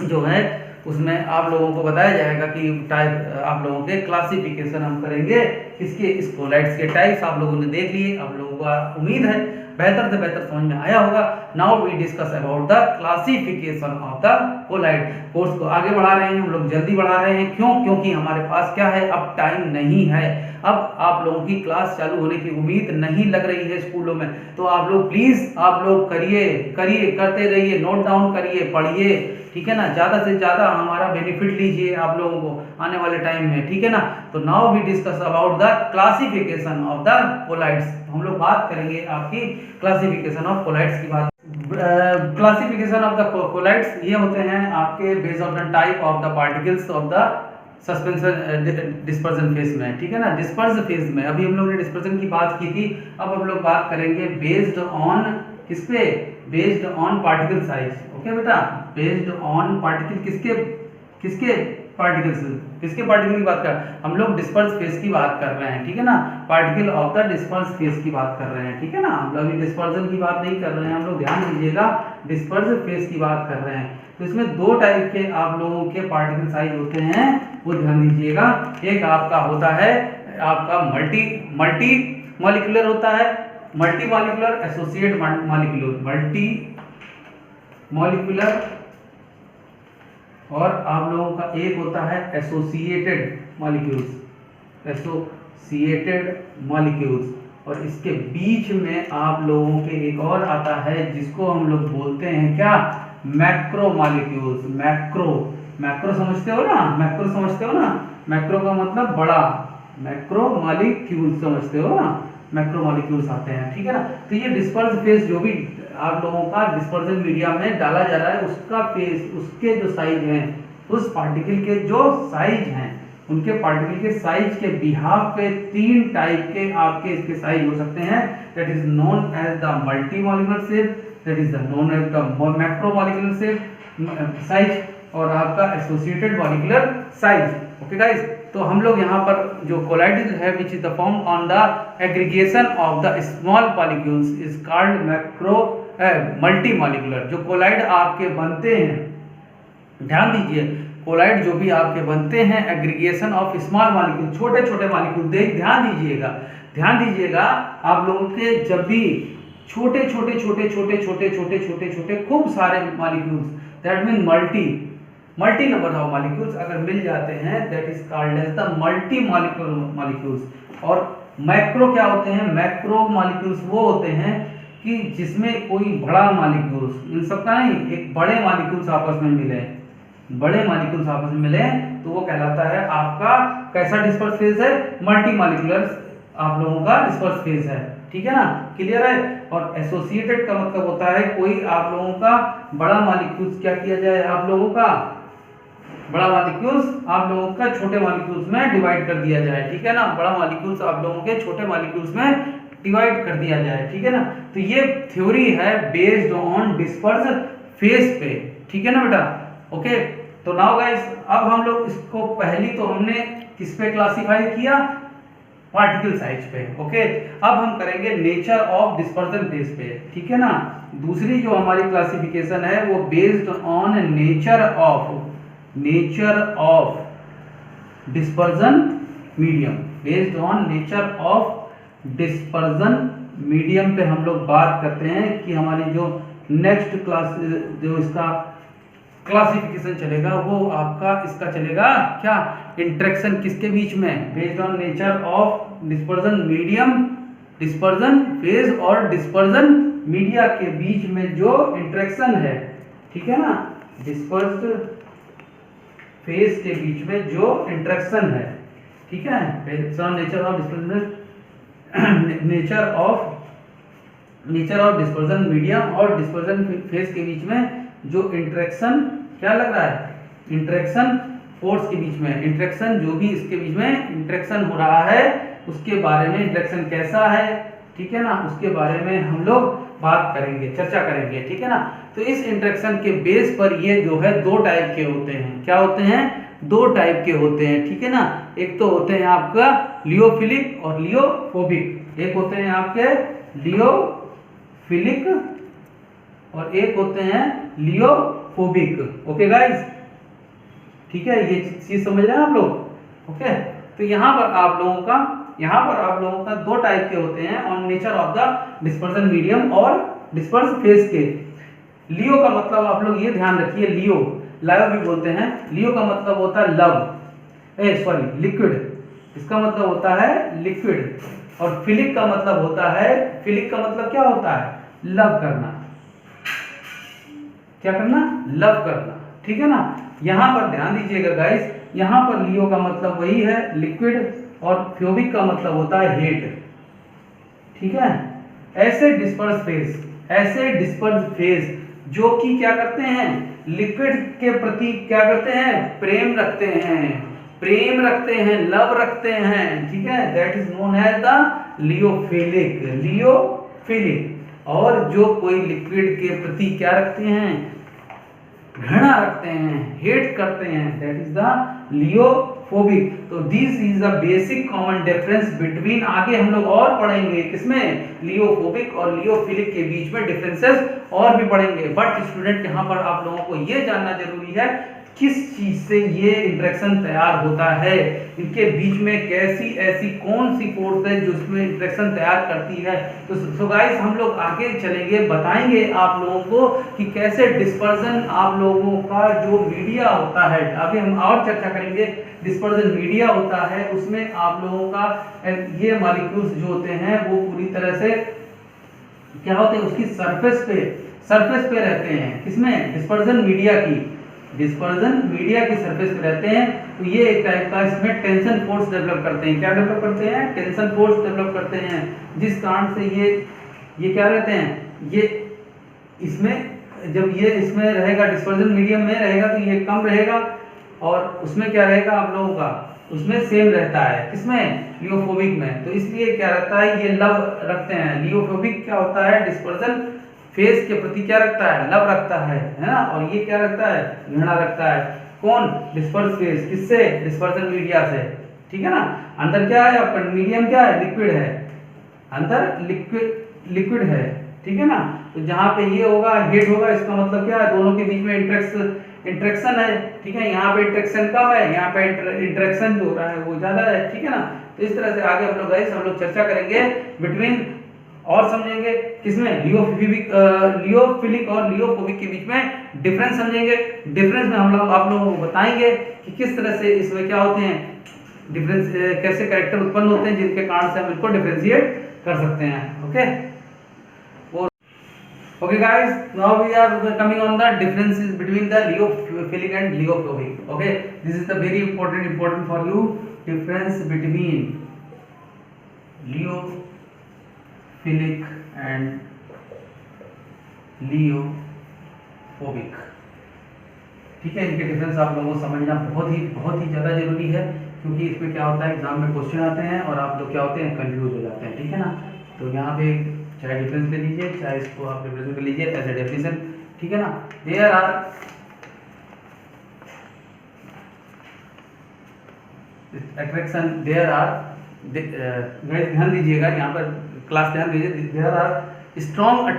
जो है उसमें आप लोगों को बताया जाएगा कि टाइप, आप लोगों के क्लासिफिकेशन हम करेंगे किसके, इस कोलाइड्स के टाइप्स आप लोगों ने देख लिए। आप लोगों को उम्मीद है बेहतर से बेहतर समझ में आया होगा। Now we discuss about the classification of the colloid. Course को आगे बढ़ा रहे हैं हम लोग, जल्दी बढ़ा रहे हैं। क्यों? क्योंकि हमारे पास क्या है, अब टाइम नहीं है। अब आप लोगों की क्लास चालू होने की उम्मीद नहीं लग रही है स्कूलों में, तो आप लोग प्लीज आप लोग करिए करते रहिए, नोट डाउन करिए, पढ़िए, ठीक है ना। ज़्यादा से ज़्यादा हमारा बेनिफिट लीजिए आप लोगों को आने वाले टाइम में, ठीक है ना। तो now we discuss about the classification of the colloids. हम लोग बात करेंगे आपकी क्लासिफिकेशन ऑफ कोलाइड्स की बात। क्लासिफिकेशन ऑफ द कोलाइड्स ये होते हैं आपके based on the type of the particles of the suspension dispersion phase में, ठीक है ना। डिस्पर्स फेज में अभी हम लोग ने डिस्पर्जन की बात की थी, अब हम लोग बात करेंगे बेस्ड ऑन किस पे, based on particle size. Okay बेटा, बेस्ड ऑन पार्टिकल किसके पार्टिकल्स, किसके पार्टिकल की बात कर, हम लोग डिस्पर्स फेज की बात कर रहे हैं, ठीक है ना। Particle of the disperse phase की बात कर रहे हैं, ठीक है ना। हम लोग अभी डिस्पर्जन की बात नहीं कर रहे हैं, हम लोग ध्यान दीजिएगा, डिस्पर्स फेज की बात कर रहे हैं। तो इसमें दो टाइप के आप लोगों के पार्टिकल साइज होते हैं, वो ध्यान दीजिएगा। एक आपका होता है आपका मल्टी मॉलिक्यूलर होता है, multi molecular associate molecular, multi molecular, और आप लोगों का एक होता है एसोसिएटेड मॉलिक्यूल्स, एसोसिएटेड मॉलिक्यूल्स। और इसके बीच में आप लोगों के एक और आता है जिसको हम लोग बोलते हैं क्या, मैक्रो मॉलिक्यूल्स। मैक्रो समझते हो ना, मैक्रो समझते हो ना, मैक्रो का मतलब बड़ा, मैक्रो मॉलिक्यूल्स समझते हो ना, मैक्रो मॉलिक्यूल्स आते हैं, ठीक है ना। तो ये डिस्पर्स फेज जो भी आप लोगों का डिस्पर्जन मीडिया में डाला जा रहा है, उसका फेज, उसके जो साइज हैं, उस पार्टिकल के जो साइज हैं, उनके पार्टिकल के साइज के बिहाफ पे तीन टाइप के आपके इसके साइज हो सकते हैं। That is known as the multi molecular shape, that is the known as the macro molecular shape size, और आपका associated molecular size. Okay guys, तो हम लोग यहाँ पर जो कोलाइड है which is the form on the aggregation of the small molecules is called macro multi molecular. जो कोलाइड आपके बनते हैं, ध्यान दीजिए, कोलाइड जो भी आपके बनते हैं एग्रीगेशन ऑफ स्मॉल मॉलिक्यूल, छोटे छोटे मॉलिक्यूल, ध्यान दीजिएगा आप लोगों के जब भी छोटे छोटे खूब सारे molecules, that mean multi number of molecules अगर मिल जाते हैं, that is called as the multi molecular molecules. और मैक्रो क्या होते हैं, मैक्रो मॉलिक्यूल्स वो होते हैं कि जिसमें कोई बड़ा मॉलिक्यूल्स, इन सबका नहीं, एक बड़े मॉलिक्यूल्स आपस में मिले, तो वो कहलाता है आपका कैसा डिस्पर्स फेज है, मल्टी मॉलिक्यूलर आप लोगों का डिस्पर्स फेज है, ठीक है ना, क्लियर है। और एसोसिएटेड का मतलब होता है कोई आप लोगों का बड़ा मॉलिक्यूल्स क्या किया जाए, आप लोगों का बड़ा मॉलिक्यूल्स आप लोगों का छोटे मॉलिक्यूल्स में डिवाइड कर दिया जाए, ठीक है ना। बड़ा मॉलिक्यूल्स आप लोगों के छोटे मॉलिक्यूल्स में डिवाइड कर दिया जाए, ठीक है ना। तो ये थ्योरी है बेस्ड ऑन डिस्पर्स फेज पे, ठीक है ना बेटा। ओके, तो नाउ गाइस, अब हम लोग इसको पहली तो हमने किस पे क्लासिफाई किया, पार्टिकल साइज पे। ओके, अब हम करेंगे नेचर ऑफ डिस्पर्जन फेज पे, ठीक है ना। दूसरी जो हमारी क्लासिफिकेशन है वो based on nature of dispersion medium, based on nature of dispersion medium पे हम लोग बात करते हैं कि हमारी जो नेक्स्ट क्लास जो इसका क्लासिफिकेशन चलेगा वो आपका इसका चलेगा क्या, इंटरेक्शन किसके बीच में, based on nature of dispersion medium, dispersion phase और डिस्पर्जन मीडिया के बीच में जो इंटरेक्शन है, ठीक है ना, डिस्पर्स्ड फेज के बीच में जो इंटरेक्शन है, ठीक है, based on nature of dispersion, nature of dispersion medium और डिस्पर्जन फेज के बीच में जो इंटरेक्शन क्या लग रहा है, इंटरेक्शन फोर्स के बीच में, इंटरेक्शन जो भी इसके बीच में इंटरेक्शन हो रहा है उसके बारे में, इंटरेक्शन कैसा है, ठीक है ना, उसके बारे में हम लोग बात करेंगे, चर्चा करेंगे, ठीक है ना। तो इस इंटरेक्शन के बेस पर ये जो है दो टाइप के होते हैं, क्या होते हैं, दो टाइप के होते हैं, ठीक है ना। एक तो होते हैं आपका लियोफिलिक और लियोफोबिक, एक होते हैं आपके लियोफिलिक और एक होते हैं लियोफोबिक। ओके गाइस, ठीक है, ये चीज समझ रहे हैं आप लोग। ओके, तो यहाँ पर आप लोगों का यहाँ पर आप लोगों का दो टाइप के होते हैं on nature of the dispersion medium और डिस्पर्स फेज के। लियो का मतलब आप लोग ये ध्यान रखिए, लियो लव भी बोलते हैं। लियो का मतलब होता है लिक्विड, इसका मतलब होता है लिक्विड। और फिलिक का मतलब होता है, फिलिक का मतलब क्या होता है, लव करना। क्या करना, लव करना, ठीक है ना। यहां पर ध्यान दीजिएगा गाइस, यहां पर लियो का मतलब वही है लिक्विड और फ्योबिक का मतलब होता है हेट, ठीक है। ऐसे डिस्पर्स फेज जो कि क्या करते हैं, लिक्विड के प्रति क्या करते हैं, प्रेम रखते हैं, लव रखते हैं, ठीक है। That is known as the lyophilic. और जो कोई लिक्विड के प्रति क्या रखते हैं, घृणा रखते हैं, हेट करते हैं, दैट इज द लियोफोबिक। तो this is the basic common difference between, आगे हम लोग और पढ़ेंगे किसमें, लियोफोबिक और लियोफिलिक के बीच में डिफरेंसेस और भी पढ़ेंगे। बट स्टूडेंट यहाँ पर आप लोगों को ये जानना जरूरी है किस चीज से ये इंटरेक्शन तैयार होता है, इनके बीच में कैसी ऐसी कौन सी फोर्स है जो इसमें इंटरेक्शन तैयार करती है। तो सो गाइस हम लोग आगे चलेंगे, बताएंगे आप लोगों को कि कैसे डिस्पर्जन आप लोगों का जो मीडिया होता है, आगे हम और चर्चा करेंगे। डिस्पर्जन मीडिया होता है, उसमें आप लोगों का ये मॉलिक्यूल्स जो होते हैं वो पूरी तरह से क्या होते हैं, उसकी सरफेस पे रहते हैं। किसमें, डिस्पर्जन मीडिया की सरफेस पे रहते हैं। तो ये एक टाइप का इसमें टेंशन फोर्स डेवलप करते हैं। क्या डेवलप करते हैं, टेंशन फोर्स डेवलप करते हैं, जिस कारण से ये क्या रहते हैं, ये इसमें जब ये इसमें रहेगा, डिस्पर्जन मीडियम में रहेगा तो ये कम रहेगा, और उसमें क्या रहेगा आप लोगों का, उसमें सेम रहता है। किसमें, लियोफोबिक में। तो इसलिए क्या रहता है, ये लव रखते हैं। लियोफोबिक क्या होता है, डिस्पर्जन फेज के प्रति क्या रखता है, लव रखता है ना। और ये क्या रखता है, घृणा रखता है। कौन, डिस्पर्स फेज, किससे, डिस्पर्जन मीडिया से, ठीक है ना। अंदर क्या है आपका मीडियम, क्या है, लिक्विड है, अंदर लिक्विड है, ठीक है ना। तो जहां पे ये होगा, हेट होगा, इसका मतलब क्या है, दोनों के बीच में इंटरेक्शन है, ठीक है। यहाँ पे इंटरेक्शन कम है, यहाँ पे इंटरेक्शन जो हो रहा है वो ज्यादा है, ठीक है ना। तो इस तरह से आगे हम लोग चर्चा करेंगे बिटवीन, और समझेंगे किसमें, लियोफिलिक और लियोफोबिक के बीच में डिफरेंस समझेंगे। डिफरेंस में हम लोग आप लोगों को बताएंगे कि किस तरह से इसमें क्या होते हैं, डिफरेंस कैसे कैरेक्टर उत्पन्न होते हैं जिनके कारण से हम इनको डिफरेंशिएट कर सकते हैं। Okay guys, now we are coming on the differences between the liyophilic and liophobic. Okay, this is the very important for you, difference between liyophilic and liophobic, ठीक है। इनके डिफरेंस आप लोगों को समझना बहुत ही ज़्यादा जरूरी है, क्योंकि इसमें क्या होता है, एग्जाम में क्वेश्चन आते हैं और आप लोग क्या होते हैं, कंफ्यूज हो जाते हैं, ठीक है ना। तो यहाँ पे चाहे डिफरेंस ले लीजिए, चाहे इसको आप रिप्रेजेंट कर लीजिए एज ए डेफिनेशन, ठीक है ना। देयर आर अट्रैक्शन, ध्यान दीजिएगा यहाँ पर, क्लास ध्यान दीजिए। देयर आर स्ट्रॉन्ग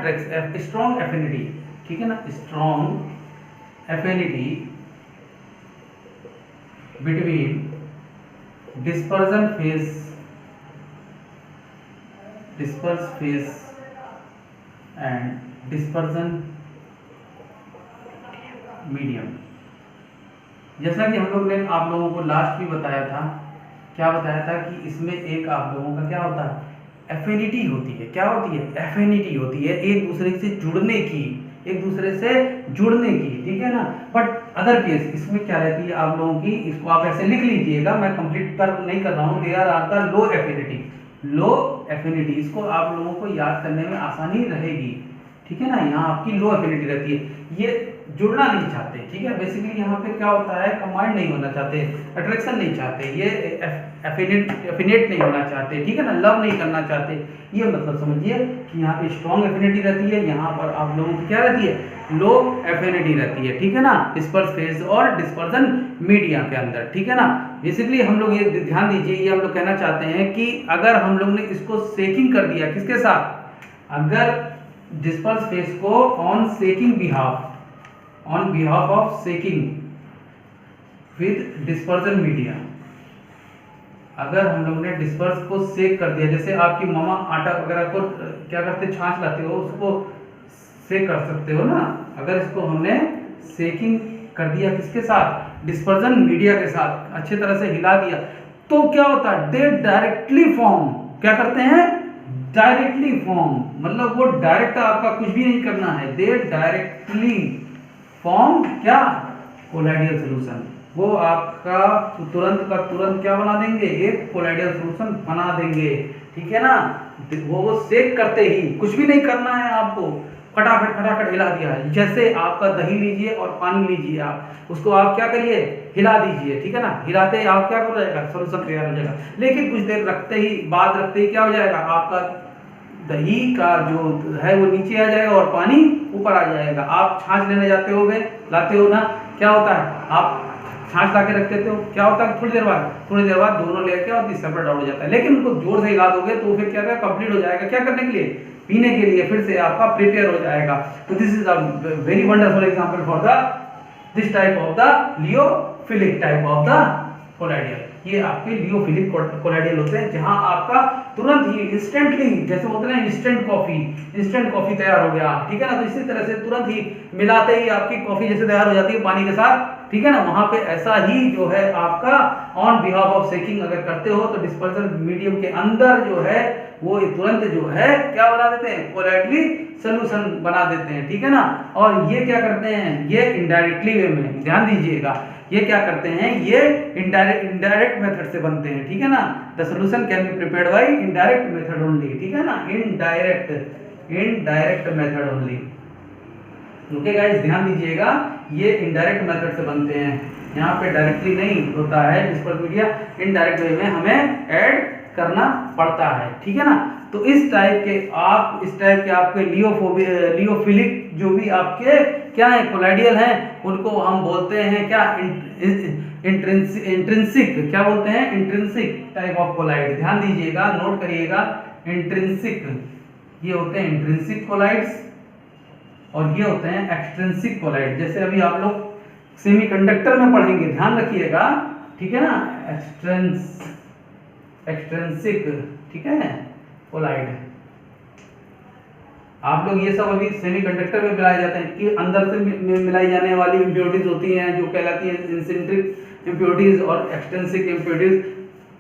एफिनिटी, ठीक है ना, strong affinity between disperse phase and dispersion medium। जैसा कि हम लोग ने आप लोगों को लास्ट भी बताया था, क्या बताया था कि इसमें एक आप लोगों का क्या होता है, एफिनिटी होती है। क्या होती है, एफिनिटी होती है, एक दूसरे से जुड़ने की, ठीक है ना। बट अदर केस इसमें क्या रहती है आप लोगों की, इसको आप ऐसे लिख लीजिएगा, मैं कंप्लीट नहीं कर रहा हूँ। There are the low affinity, इसको आप लोगों को याद करने में आसानी रहेगी, ठीक है ना। यहाँ आपकी लो एफिनिटी रहती है, ये जुड़ना नहीं चाहते, ठीक है। बेसिकली यहाँ पे क्या होता है, कंबाइंड नहीं होना चाहते, अट्रैक्शन नहीं चाहते, ये एफिनेट नहीं होना चाहते, ठीक है ना, लव नहीं करना चाहते। ये मतलब समझिए कि यहाँ पे स्ट्रॉन्ग एफिनिटी रहती है, यहाँ पर आप लोगों की क्या रहती है, लो एफिनिटी रहती है, ठीक है ना, डिस्पर्स फेज और डिस्पर्जन मीडिया के अंदर, ठीक है ना। बेसिकली हम लोग ये ध्यान दीजिए, ये हम लोग कहना चाहते हैं कि अगर हम लोग ने इसको सेकिंग कर दिया, किसके साथ, अगर डिस्पर्स फेज को on behalf of seeking with dispersion media, अगर हम लोग ने डिस्पर्स को सेक कर दिया, जैसे आपकी मम्मा आटा वगैरह को क्या करते, छाछ लाते हो, उसको सेक कर सकते हो ना। अगर इसको हमने सेकिंग कर दिया किसके साथ, डिस्पर्जन मीडिया के साथ, अच्छी तरह से हिला दिया, तो क्या होता है, दे डायरेक्टली फॉर्म, क्या करते हैं, डायरेक्टली फॉर्म, मतलब वो डायरेक्ट आपका कुछ भी नहीं करना है, दे डायरेक्टली फॉर्म क्या, कोलाइडियल सॉल्यूशन। वो आपका तुरंत का तुरंत क्या बना देंगे, एक कोलाइडियल सॉल्यूशन बना देंगे, ठीक है ना। वो सेक करते ही, कुछ भी नहीं करना है आपको, फटाफट फटाफट हिला दिया है। जैसे आपका दही लीजिए और पानी लीजिए, आप उसको आप क्या करिए, हिला दीजिए, ठीक है ना। हिलाते ही आप क्या हो जाएगा, सॉल्यूशन तैयार हो जाएगा। लेकिन कुछ देर रखते ही, बाद रखते ही क्या हो जाएगा, आपका दही का जो है वो नीचे आ जाएगा और पानी ऊपर आ जाएगा। आप छाछ लेने जाते होगे, लाते हो ना, क्या होता है, आप छाछ ला के रख देते हो, क्या होता है, थोड़ी देर बाद दोनों लेयर क्या होती है, सेपरेट आउट हो जाता है। लेकिन उनको जोर से हिला दोगे तो फिर क्या कंप्लीट हो जाएगा, क्या करने के लिए, पीने के लिए फिर से आपका प्रिपेयर हो जाएगा। तो this is a very wonderful example for the this type of the lyophilic type of the colloidal. ये आपके लियोफिलिक कोलाइडियल होते हैं, जहां आपका तुरंत ही इंस्टेंटली, जैसे होते हैं इंस्टेंट कॉफी तैयार हो गया, ठीक है ना। तो इसी तरह से तुरंत ही मिलाते ही आपकी कॉफी जैसे तैयार हो जाती है पानी के साथ, ठीक है ना। वहां पे ऐसा ही जो है आपका ऑन बिहाफ ऑफ सेकिंग अगर करते हो तो डिस्पर्सल मीडियम के अंदर जो है वो तुरंत जो है क्या बना देते हैं, कोलाइडली सॉल्यूशन बना देते हैं, ठीक है ना। और ये क्या करते हैं, ये इनडायरेक्टली वे में, ध्यान दीजिएगा, ये क्या करते हैं, ये इनडायरेक्ट मेथड से बनते हैं, ठीक है ना। The solution can be prepared by indirect method only, ठीक है ना, indirect method only. Okay guys, ध्यान दीजिएगा, ये इनडायरेक्ट मेथड से बनते हैं, यहाँ पे डायरेक्टली नहीं होता है डिस्पर्स मीडिया, इनडायरेक्ट वे में हमें ऐड करना पड़ता है, ठीक है ना। तो इस टाइप के आपके लियोफिलिक जो भी आपके क्या है कोलाइडियल हैं, उनको हम बोलते हैं क्या, इंट्रिंसिक, क्या बोलते हैं, इंट्रिंसिक टाइप ऑफ कोलाइड। ध्यान दीजिएगा, नोट करिएगा, इंट्रिंसिक, ये होते हैं इंट्रिंसिक कोलाइड्स और ये होते हैं एक्सट्रिंसिक कोलाइड। जैसे अभी आप लोग सेमीकंडक्टर में पढ़ेंगे, ध्यान रखिएगा, ठीक है ना, एक्सट्रिंसिक, ठीक है, कोलाइड। आप लोग ये सब अभी सेमीकंडक्टर में मिलाए जाते हैं कि अंदर से मिलाई जाने वाली इंप्योरिटीज होती हैं जो कहलाती है इंट्रिंसिक इंप्योरिटीज और एक्सट्रिंसिक इंप्योरिटीज।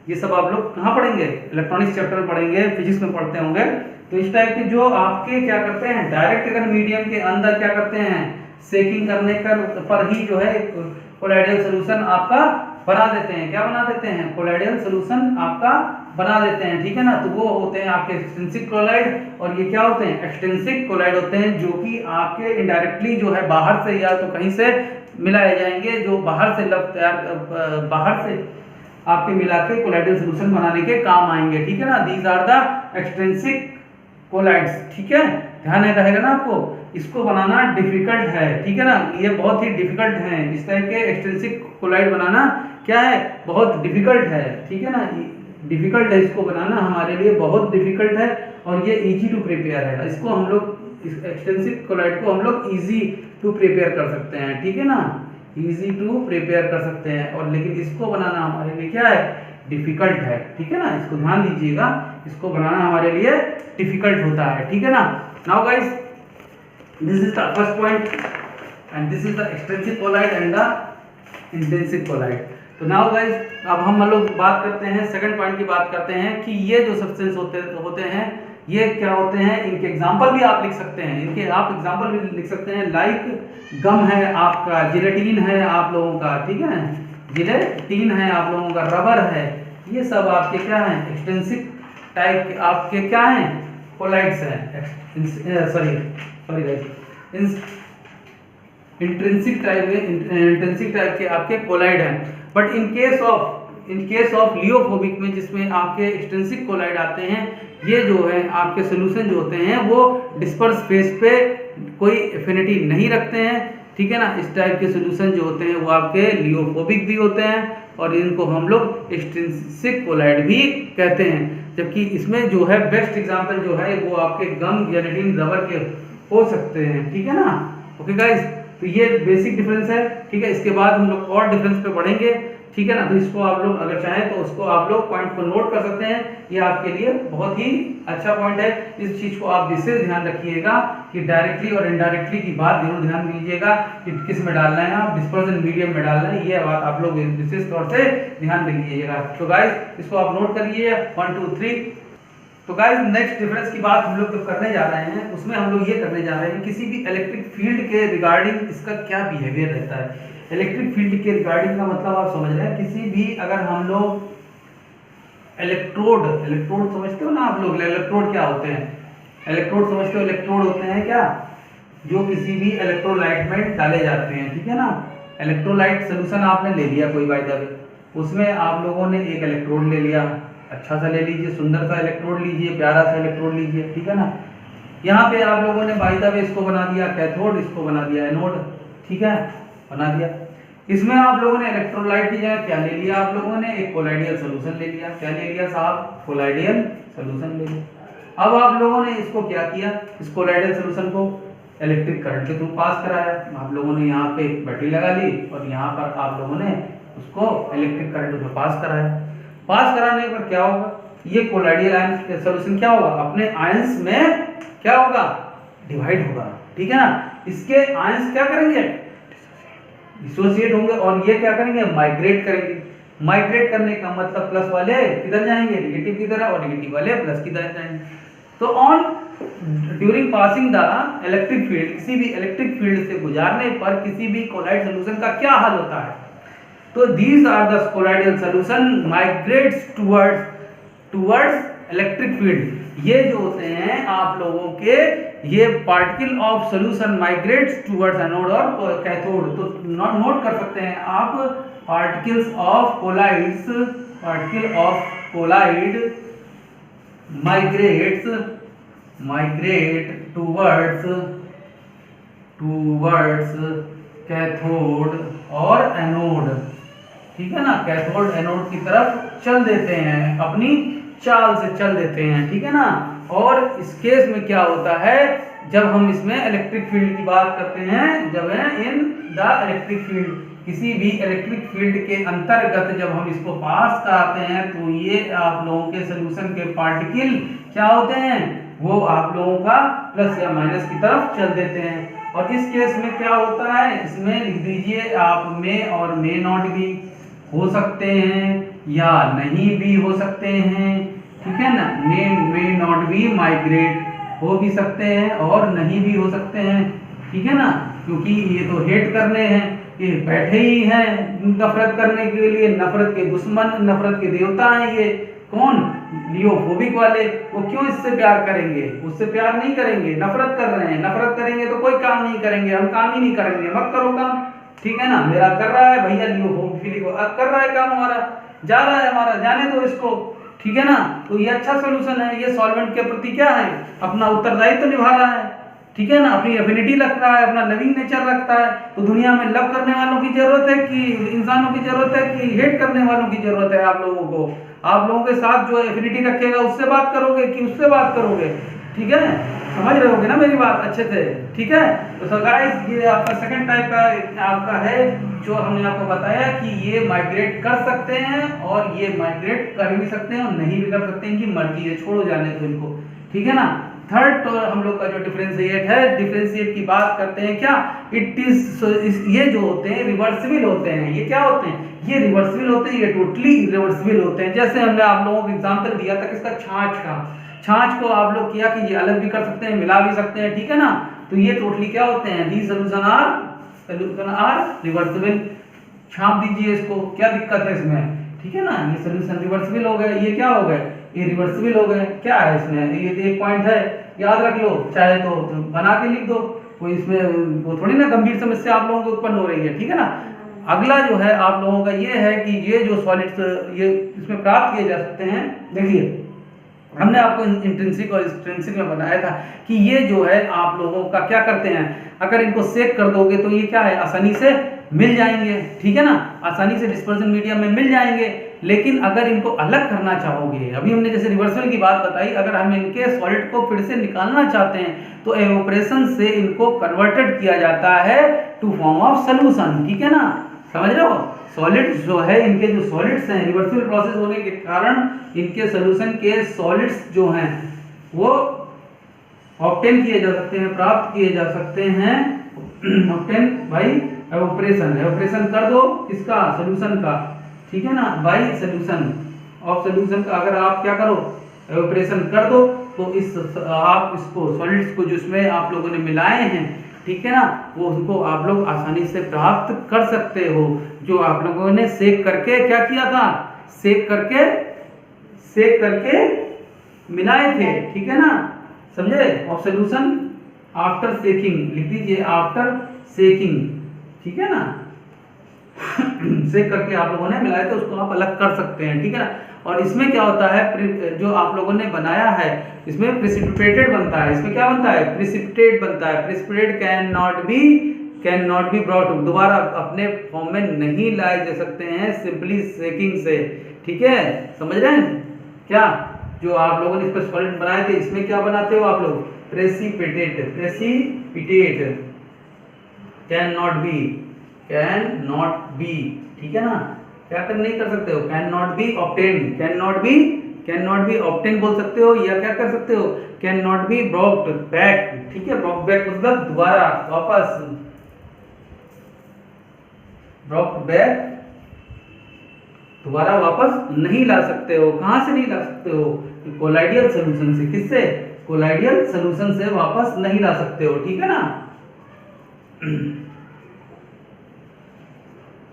ये सब आप लोग कहाँ पढ़ेंगे, इलेक्ट्रॉनिक्स चैप्टर में पढ़ेंगे, फिजिक्स में पढ़ते होंगे। तो इस टाइप के जो आपके क्या करते हैं, डायरेक्ट अगर मीडियम के अंदर क्या करते हैं, सेकिंग करने पर ही जो है कोलाइडियल सॉल्यूशन आपका बना देते हैं, क्या बना देते हैं, कोलाइडियल सॉल्यूशन आपका बना देते हैं, ठीक है ना। तो वो होते हैं आपके एक्सट्रिंसिक कोलाइड और ये क्या होते हैं, एक्सट्रिंसिक कोलाइड होते हैं, जो कि आपके इनडायरेक्टली जो है बाहर से या तो कहीं से मिलाए जाएंगे, जो बाहर से बाहर से आपके मिला के कोलाइडियल सॉल्यूशन बनाने के काम आएंगे, ठीक है ना। These are the extrinsic colloids, ठीक है, ध्यान रहेगा ना आपको। इसको बनाना डिफिकल्ट है, ठीक है ना, ये बहुत ही डिफिकल्ट है, इस तरह के एक्सट्रिंसिक कोलाइड बनाना क्या है, बहुत डिफिकल्ट है, ठीक है ना, डिफिकल्ट है, इसको बनाना हमारे लिए बहुत डिफिकल्ट है और ये इजी टू प्रिपेयर है। इसको हम लोग इस एक्सट्रिंसिक कोलाइड को हम लोग इजी टू प्रिपेयर कर सकते हैं, ठीक है ना, इजी टू प्रिपेयर कर सकते हैं। और लेकिन इसको बनाना हमारे लिए क्या है, डिफिकल्ट है, ठीक है ना। इसको ध्यान दीजिएगा, इसको बनाना हमारे लिए डिफिकल्ट होता है, ठीक है ना। Now guys, this is the first point and this is the extrinsic colloid and the intrinsic colloid. तो नाउ गाइस, अब हम लोग बात करते हैं, सेकंड पॉइंट की बात करते हैं कि ये जो सब्सटेंस होते हैं ये क्या होते हैं, इनके एग्जाम्पल भी आप लिख सकते हैं, इनके आप एग्जाम्पल भी लिख सकते हैं। लाइक गम है आपका, जिलेटिन है आप लोगों का, ठीक है, जिलेटिन है आप लोगों का, रबर है, ये सब आपके क्या हैं, एक्सट्रिंसिक टाइप के आपके क्या हैं, कोलाइड्स हैं, सॉरी गाइस, इंट्रिंसिक टाइप के आपके कोलाइड हैं। बट इन केस ऑफ लियोफोबिक में, जिसमें आपके एक्सट्रिंसिक कोलाइड आते हैं, ये जो है आपके सोल्यूशन जो होते हैं वो डिस्पर्स फेस पे कोई एफिनिटी नहीं रखते हैं, ठीक है ना। इस टाइप के सोल्यूशन जो होते हैं वो आपके लियोफोबिक भी होते हैं और इनको हम लोग एक्सट्रिंसिक कोलाइड भी कहते हैं। जबकि इसमें जो है बेस्ट एग्जांपल जो है वो आपके गम, जिलेटिन, रबर के हो सकते हैं, ठीक है ना। ओके गाइस, तो ये बेसिक डिफरेंस है, ठीक है। इसके बाद हम लोग और डिफरेंस पे बढ़ेंगे। ठीक है ना। तो इसको आप लोग अगर चाहें तो उसको आप लोग पॉइंट को नोट कर सकते हैं, ये आपके लिए बहुत ही अच्छा पॉइंट है। इस चीज को आप विशेष ध्यान रखिएगा कि डायरेक्टली और इनडायरेक्टली की बात जरूर ध्यान दीजिएगा कि किस में डालना है, आप डिस्पर्जन मीडियम में डालना है, ये बात आप लोग विशेष तौर से ध्यान दीजिएगा। तो गाइस इसको आप नोट कर लीजिए 1 2 3। तो गाइस नेक्स्ट डिफरेंस की बात हम लोग जो करने जा रहे हैं उसमें हम लोग ये करने जा रहे हैं किसी भी इलेक्ट्रिक फील्ड के रिगार्डिंग इसका क्या बिहेवियर रहता है। इलेक्ट्रिक फील्ड के रिगार्डिंग का मतलब आप समझ रहे हैं, किसी भी अगर हम लोग इलेक्ट्रोड समझते हो ना आप लोग, इलेक्ट्रोड क्या होते हैं, इलेक्ट्रोड समझते हो, इलेक्ट्रोड होते हैं क्या, जो किसी भी इलेक्ट्रोलाइट में डाले जाते हैं, ठीक है ना। इलेक्ट्रोलाइट सोल्यूशन आपने ले लिया कोई बाय द वे, उसमें आप लोगों ने एक इलेक्ट्रोड ले लिया, अच्छा सा ले लीजिए, सुंदर सा इलेक्ट्रोड लीजिए, प्यारा सा इलेक्ट्रोड लीजिए, ठीक है ना। यहाँ पे आप लोगों ने बाय द वे इसको बना दिया कैथोड, इसको बना दिया एनोड, ठीक है, बना दिया। इसमें आप लोगों ने इलेक्ट्रोलाइट की जगह क्या ले लिया, आप लोगों ने एक कोलाइडियल सॉल्यूशन ले लिया। क्या ले लिया साहब, कोलाइडियल सॉल्यूशन ले लिया। अब आप लोगों ने इसको क्या किया, इस कोलाइडियल सॉल्यूशन को इलेक्ट्रिक करंट के थ्रू पास कराया। आप लोगों ने यहाँ पे बैटरी लगा ली और यहाँ पर आप लोगों ने उसको इलेक्ट्रिक करंट में पास कराया। पास कराने पर क्या होगा, ये कोलाइडियल आयन सॉल्यूशन क्या होगा, अपने आयंस में क्या होगा, डिवाइड होगा, ठीक है ना। इसके आयंस क्या करेंगे, डिसोसिएट होंगे और ये क्या करेंगे, माइग्रेट करेंगे। माइग्रेट करने का मतलब प्लस वाले किधर जाएंगे, नेगेटिव की तरफ, और नेगेटिव वाले प्लस की तरफ जाएंगे। तो on during passing the electric field, किसी भी इलेक्ट्रिक फील्ड से गुजारने पर किसी भी कोलाइड सॉल्यूशन का क्या हाल होता है, तो these are the colloidal solution migrates towards electric field। ये जो होते हैं आप लोगों के ये particle of solution migrates towards anode और कैथोड। तो नोट कर सकते हैं आप particles of colloids, particle of colloid migrate towards cathode और एनोड, ठीक है ना। कैथोड एनोड की तरफ चल देते हैं, अपनी चाल से चल देते हैं, ठीक है ना। और इस केस में क्या होता है, जब हम इसमें इलेक्ट्रिक फील्ड की बात करते हैं, जब इन द इलेक्ट्रिक फील्ड, किसी भी इलेक्ट्रिक फील्ड के अंतर्गत जब हम इसको पास कराते हैं तो ये आप लोगों के सोल्यूशन के पार्टिकल क्या होते हैं, वो आप लोगों का प्लस या माइनस की तरफ चल देते हैं। और इस केस में क्या होता है, इसमें लिख दीजिए आप में और मे नॉट भी हो सकते हैं या नहीं भी हो सकते हैं, ठीक है ना। मे नॉट भी माइग्रेट हो भी सकते हैं और नहीं भी हो सकते हैं, ठीक है ना, क्योंकि ये तो हेट करने हैं, ये बैठे ही हैं नफरत करने के लिए, नफरत के दुश्मन, नफरत के देवता हैं ये। कौन, लियोफोबिक वाले, वो क्यों इससे प्यार करेंगे, उससे प्यार नहीं करेंगे, नफरत कर रहे हैं। नफरत करेंगे तो कोई काम नहीं करेंगे, हम काम ही नहीं करेंगे, मत करो काम, ठीक है ना। मेरा कर रहा है भैया लियोफोबिक कर रहा है काम, हमारा जा रहा है, हमारा जाने दो इसको, ठीक है ना। तो ये अच्छा सॉल्यूशन है, ये सॉल्वेंट के प्रति क्या है, अपना उत्तरदायित्व तो निभा रहा है, ठीक है ना, अपनी एफिनिटी रख रहा है, अपना लविंग नेचर रखता है। तो दुनिया में लव करने वालों की जरूरत है कि इंसानों की जरूरत है कि हेट करने वालों की जरूरत है आप लोगों को। आप लोगों के साथ जो एफिनिटी रखेगा उससे बात करोगे कि उससे बात करोगे, ठीक है, समझ रहे होगे ना मेरी बात अच्छे से, ठीक है। तो गाइस ये आपका सेकंड टाइप का आपका है जो हमने आपको बताया कि ये माइग्रेट कर सकते हैं और ये माइग्रेट कर भी सकते हैं और नहीं भी कर सकते हैं, इनकी मर्जी है, छोड़ो जाने दो इनको, ठीक है ना। थर्ड तो हम लोग का जो डिफरेंशिएट है, डिफरेंशिएट की बात करते हैं क्या, इट इज ये जो होते हैं रिवर्सिबल होते हैं। ये क्या होते हैं, ये रिवर्सिबल होते हैं, ये टोटली रिवर्सिबल होते हैं। जैसे हमने आप लोगों को एग्जांपल दिया था किसका, छाछ का। छाछ को आप लोग किया कि ये अलग भी कर सकते हैं, मिला भी सकते हैं, ठीक है ना। तो ये टोटली क्या होते हैं, दी सॉल्यूशन आर रिवर्सिबल। छाप दीजिए इसको, क्या दिक्कत है इसमें, ठीक है ना। ये सॉल्यूशन रिवर्सिबल हो गए, ये क्या हो गए, ये रिवर्सिबल हो गए। क्या है इसमें, ये एक पॉइंट है, याद रख लो, चाहे तो बना के लिख दो, कोई इसमें वो थोड़ी ना गंभीर समस्या आप लोगों को उत्पन्न हो रही है, ठीक है ना। अगला जो है आप लोगों का ये है कि ये जो सॉलिड्स ये इसमें प्राप्त किए जा सकते हैं। देखिए हमने आपको इंट्रिंसिक और एक्सट्रिंसिक में बताया था कि ये जो है आप लोगों का क्या करते हैं, अगर इनको सेक कर दोगे तो ये क्या है, आसानी से मिल जाएंगे, ठीक है ना, आसानी से डिस्पर्जन मीडियम में मिल जाएंगे। लेकिन अगर इनको अलग करना चाहोगे, अभी हमने जैसे रिवर्सल की बात बताई, अगर हम इनके सॉलिड को फिर से निकालना चाहते हैं तो एवोपरेशन से इनको कन्वर्टेड किया जाता है टू फॉर्म ऑफ सॉल्यूशन, ठीक है ना, समझ रहे हो, सॉलिड्स जो है, इनके जो सॉलिड्स हैं, रिवर्सिबल प्रोसेस होने के कारण इनके सोल्यूशन के सॉलिड्स जो हैं वो ऑब्टेन किए जा सकते हैं, प्राप्त किए जा सकते हैं ऑब्टेन बाय एवोपरेशन। एवोपरेशन कर दो किसका, सोल्यूशन का, ठीक है ना, बाय सोल्यूशन ऑफ सोल्यूशन का अगर आप क्या करो, एवोपरेशन कर दो, तो इस आप इसको सॉलिड्स को जिसमें आप लोगों ने मिलाए हैं, ठीक है ना, वो उनको आप लोग आसानी से प्राप्त कर सकते हो। जो आप लोगों ने सेक करके क्या किया था, सेक करके मिलाए थे, ठीक है ना, समझे। ऑफ सोल्यूशन आफ्टर सेकिंग लिख दीजिए, आफ्टर सेकिंग, ठीक है ना सेक करके आप लोगों ने मिलाए थे, उसको आप अलग कर सकते हैं, ठीक है ना। और इसमें क्या होता है, जो आप लोगों ने बनाया है इसमें प्रेसिपिटेटेड बनता है, इसमें क्या बनता है, प्रेसिपिटेट बनता है। Precipitate can not be brought, दोबारा अपने फॉर्म में नहीं लाए जा सकते हैं सिंपली सेकिंग से, ठीक है, समझ रहे हैं क्या। जो आप लोगों ने इस पर सॉलिड बनाए थे, इसमें क्या बनाते हो आप लोग, प्रेसिपिटेट कैन नॉट बी, ठीक है ना, क्या कर नहीं कर सकते हो, कैन नॉट बी ऑब्टेन बोल सकते हो, या क्या कर सकते हो, can not be brought back, ठीक है। ब्रॉट बैक मतलब दोबारा वापस, ब्रॉट बैक दोबारा वापस नहीं ला सकते हो। कहां से नहीं ला सकते हो, कोलाइडियल सॉल्यूशन से। किससे, कोलाइडियल सॉल्यूशन से वापस नहीं ला सकते हो, ठीक है ना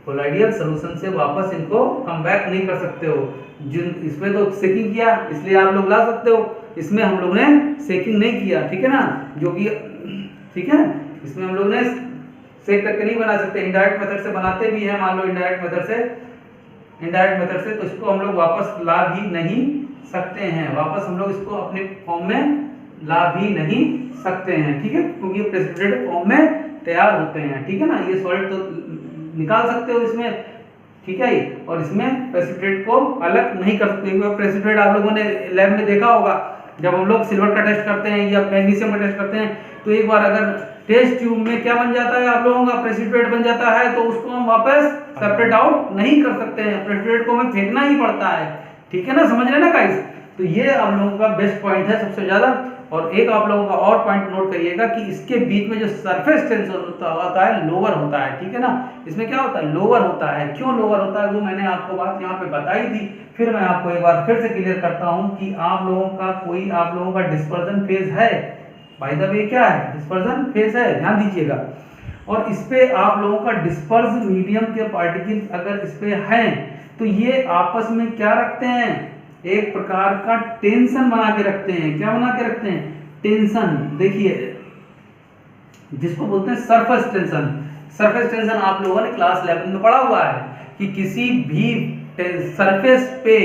कोलाइडियल सॉल्यूशन से वापस इनको कम बैक नहीं कर सकते हो। जिन इसमें तो सेकिंग किया इसलिए आप लोग ला सकते हो, इसमें हम लोग ने सेकिंग नहीं किया, ठीक है ना, जो कि ठीक है, इसमें हम लोग ने सेक करके नहीं बना सकते, इनडायरेक्ट मेथड से बनाते भी हैं, मान लो इनडायरेक्ट मेथड से तो इसको हम लोग वापस ला भी नहीं सकते हैं, वापस हम लोग इसको अपने फॉर्म में ला भी नहीं सकते हैं, ठीक है, क्योंकि ये प्रेसिपिटेटेड फॉर्म में तैयार होते हैं, ठीक है ना। ये सॉलिड तो निकाल सकते हो इसमें, ठीक है, और इसमें प्रेसिपिटेट को अलग नहीं कर सकते। प्रेसिपिटेट आप लोगों ने लैब में देखा होगा, जब हम लोग सिल्वर का टेस्ट करते हैं या मैग्नीशियम का टेस्ट करते हैं, तो एक बार अगर टेस्ट ट्यूब में क्या बन जाता है आप लोगों का, प्रेसिपिटेट बन जाता है, तो उसको हम वापस सेपरेट आउट नहीं कर सकते हैं, प्रेसिपिटेट को हमें फेंकना ही पड़ता है, ठीक है ना, समझ रहे ना गाइस। तो ये आप लोगों का बेस्ट पॉइंट है सबसे ज्यादा। और एक आप लोगों का और पॉइंट नोट करिएगा कि इसके बीच में जो सरफेस टेंशन होता है लोअर होता है, ठीक है ना। इसमें क्या होता है, लोअर होता है। क्यों लोअर होता है वो मैंने आपको बात यहाँ पे बताई थी, फिर मैं आपको एक बार फिर से क्लियर करता हूँ कि आप लोगों का डिस्पर्जन फेज है, बाय द वे क्या है, डिस्पर्जन फेज है, ध्यान दीजिएगा। और इस पे आप लोगों का डिस्पर्स मीडियम के पार्टिकल्स अगर इस पे हैं तो ये आपस में क्या रखते हैं, एक प्रकार का टेंशन बना के रखते हैं। क्या बना के रखते हैं, टेंशन। देखिए जिसको बोलते हैं सरफेस टेंशन। सरफेस टेंशन आप लोगों ने क्लास 11 में पढ़ा हुआ है कि किसी भी सरफेस पे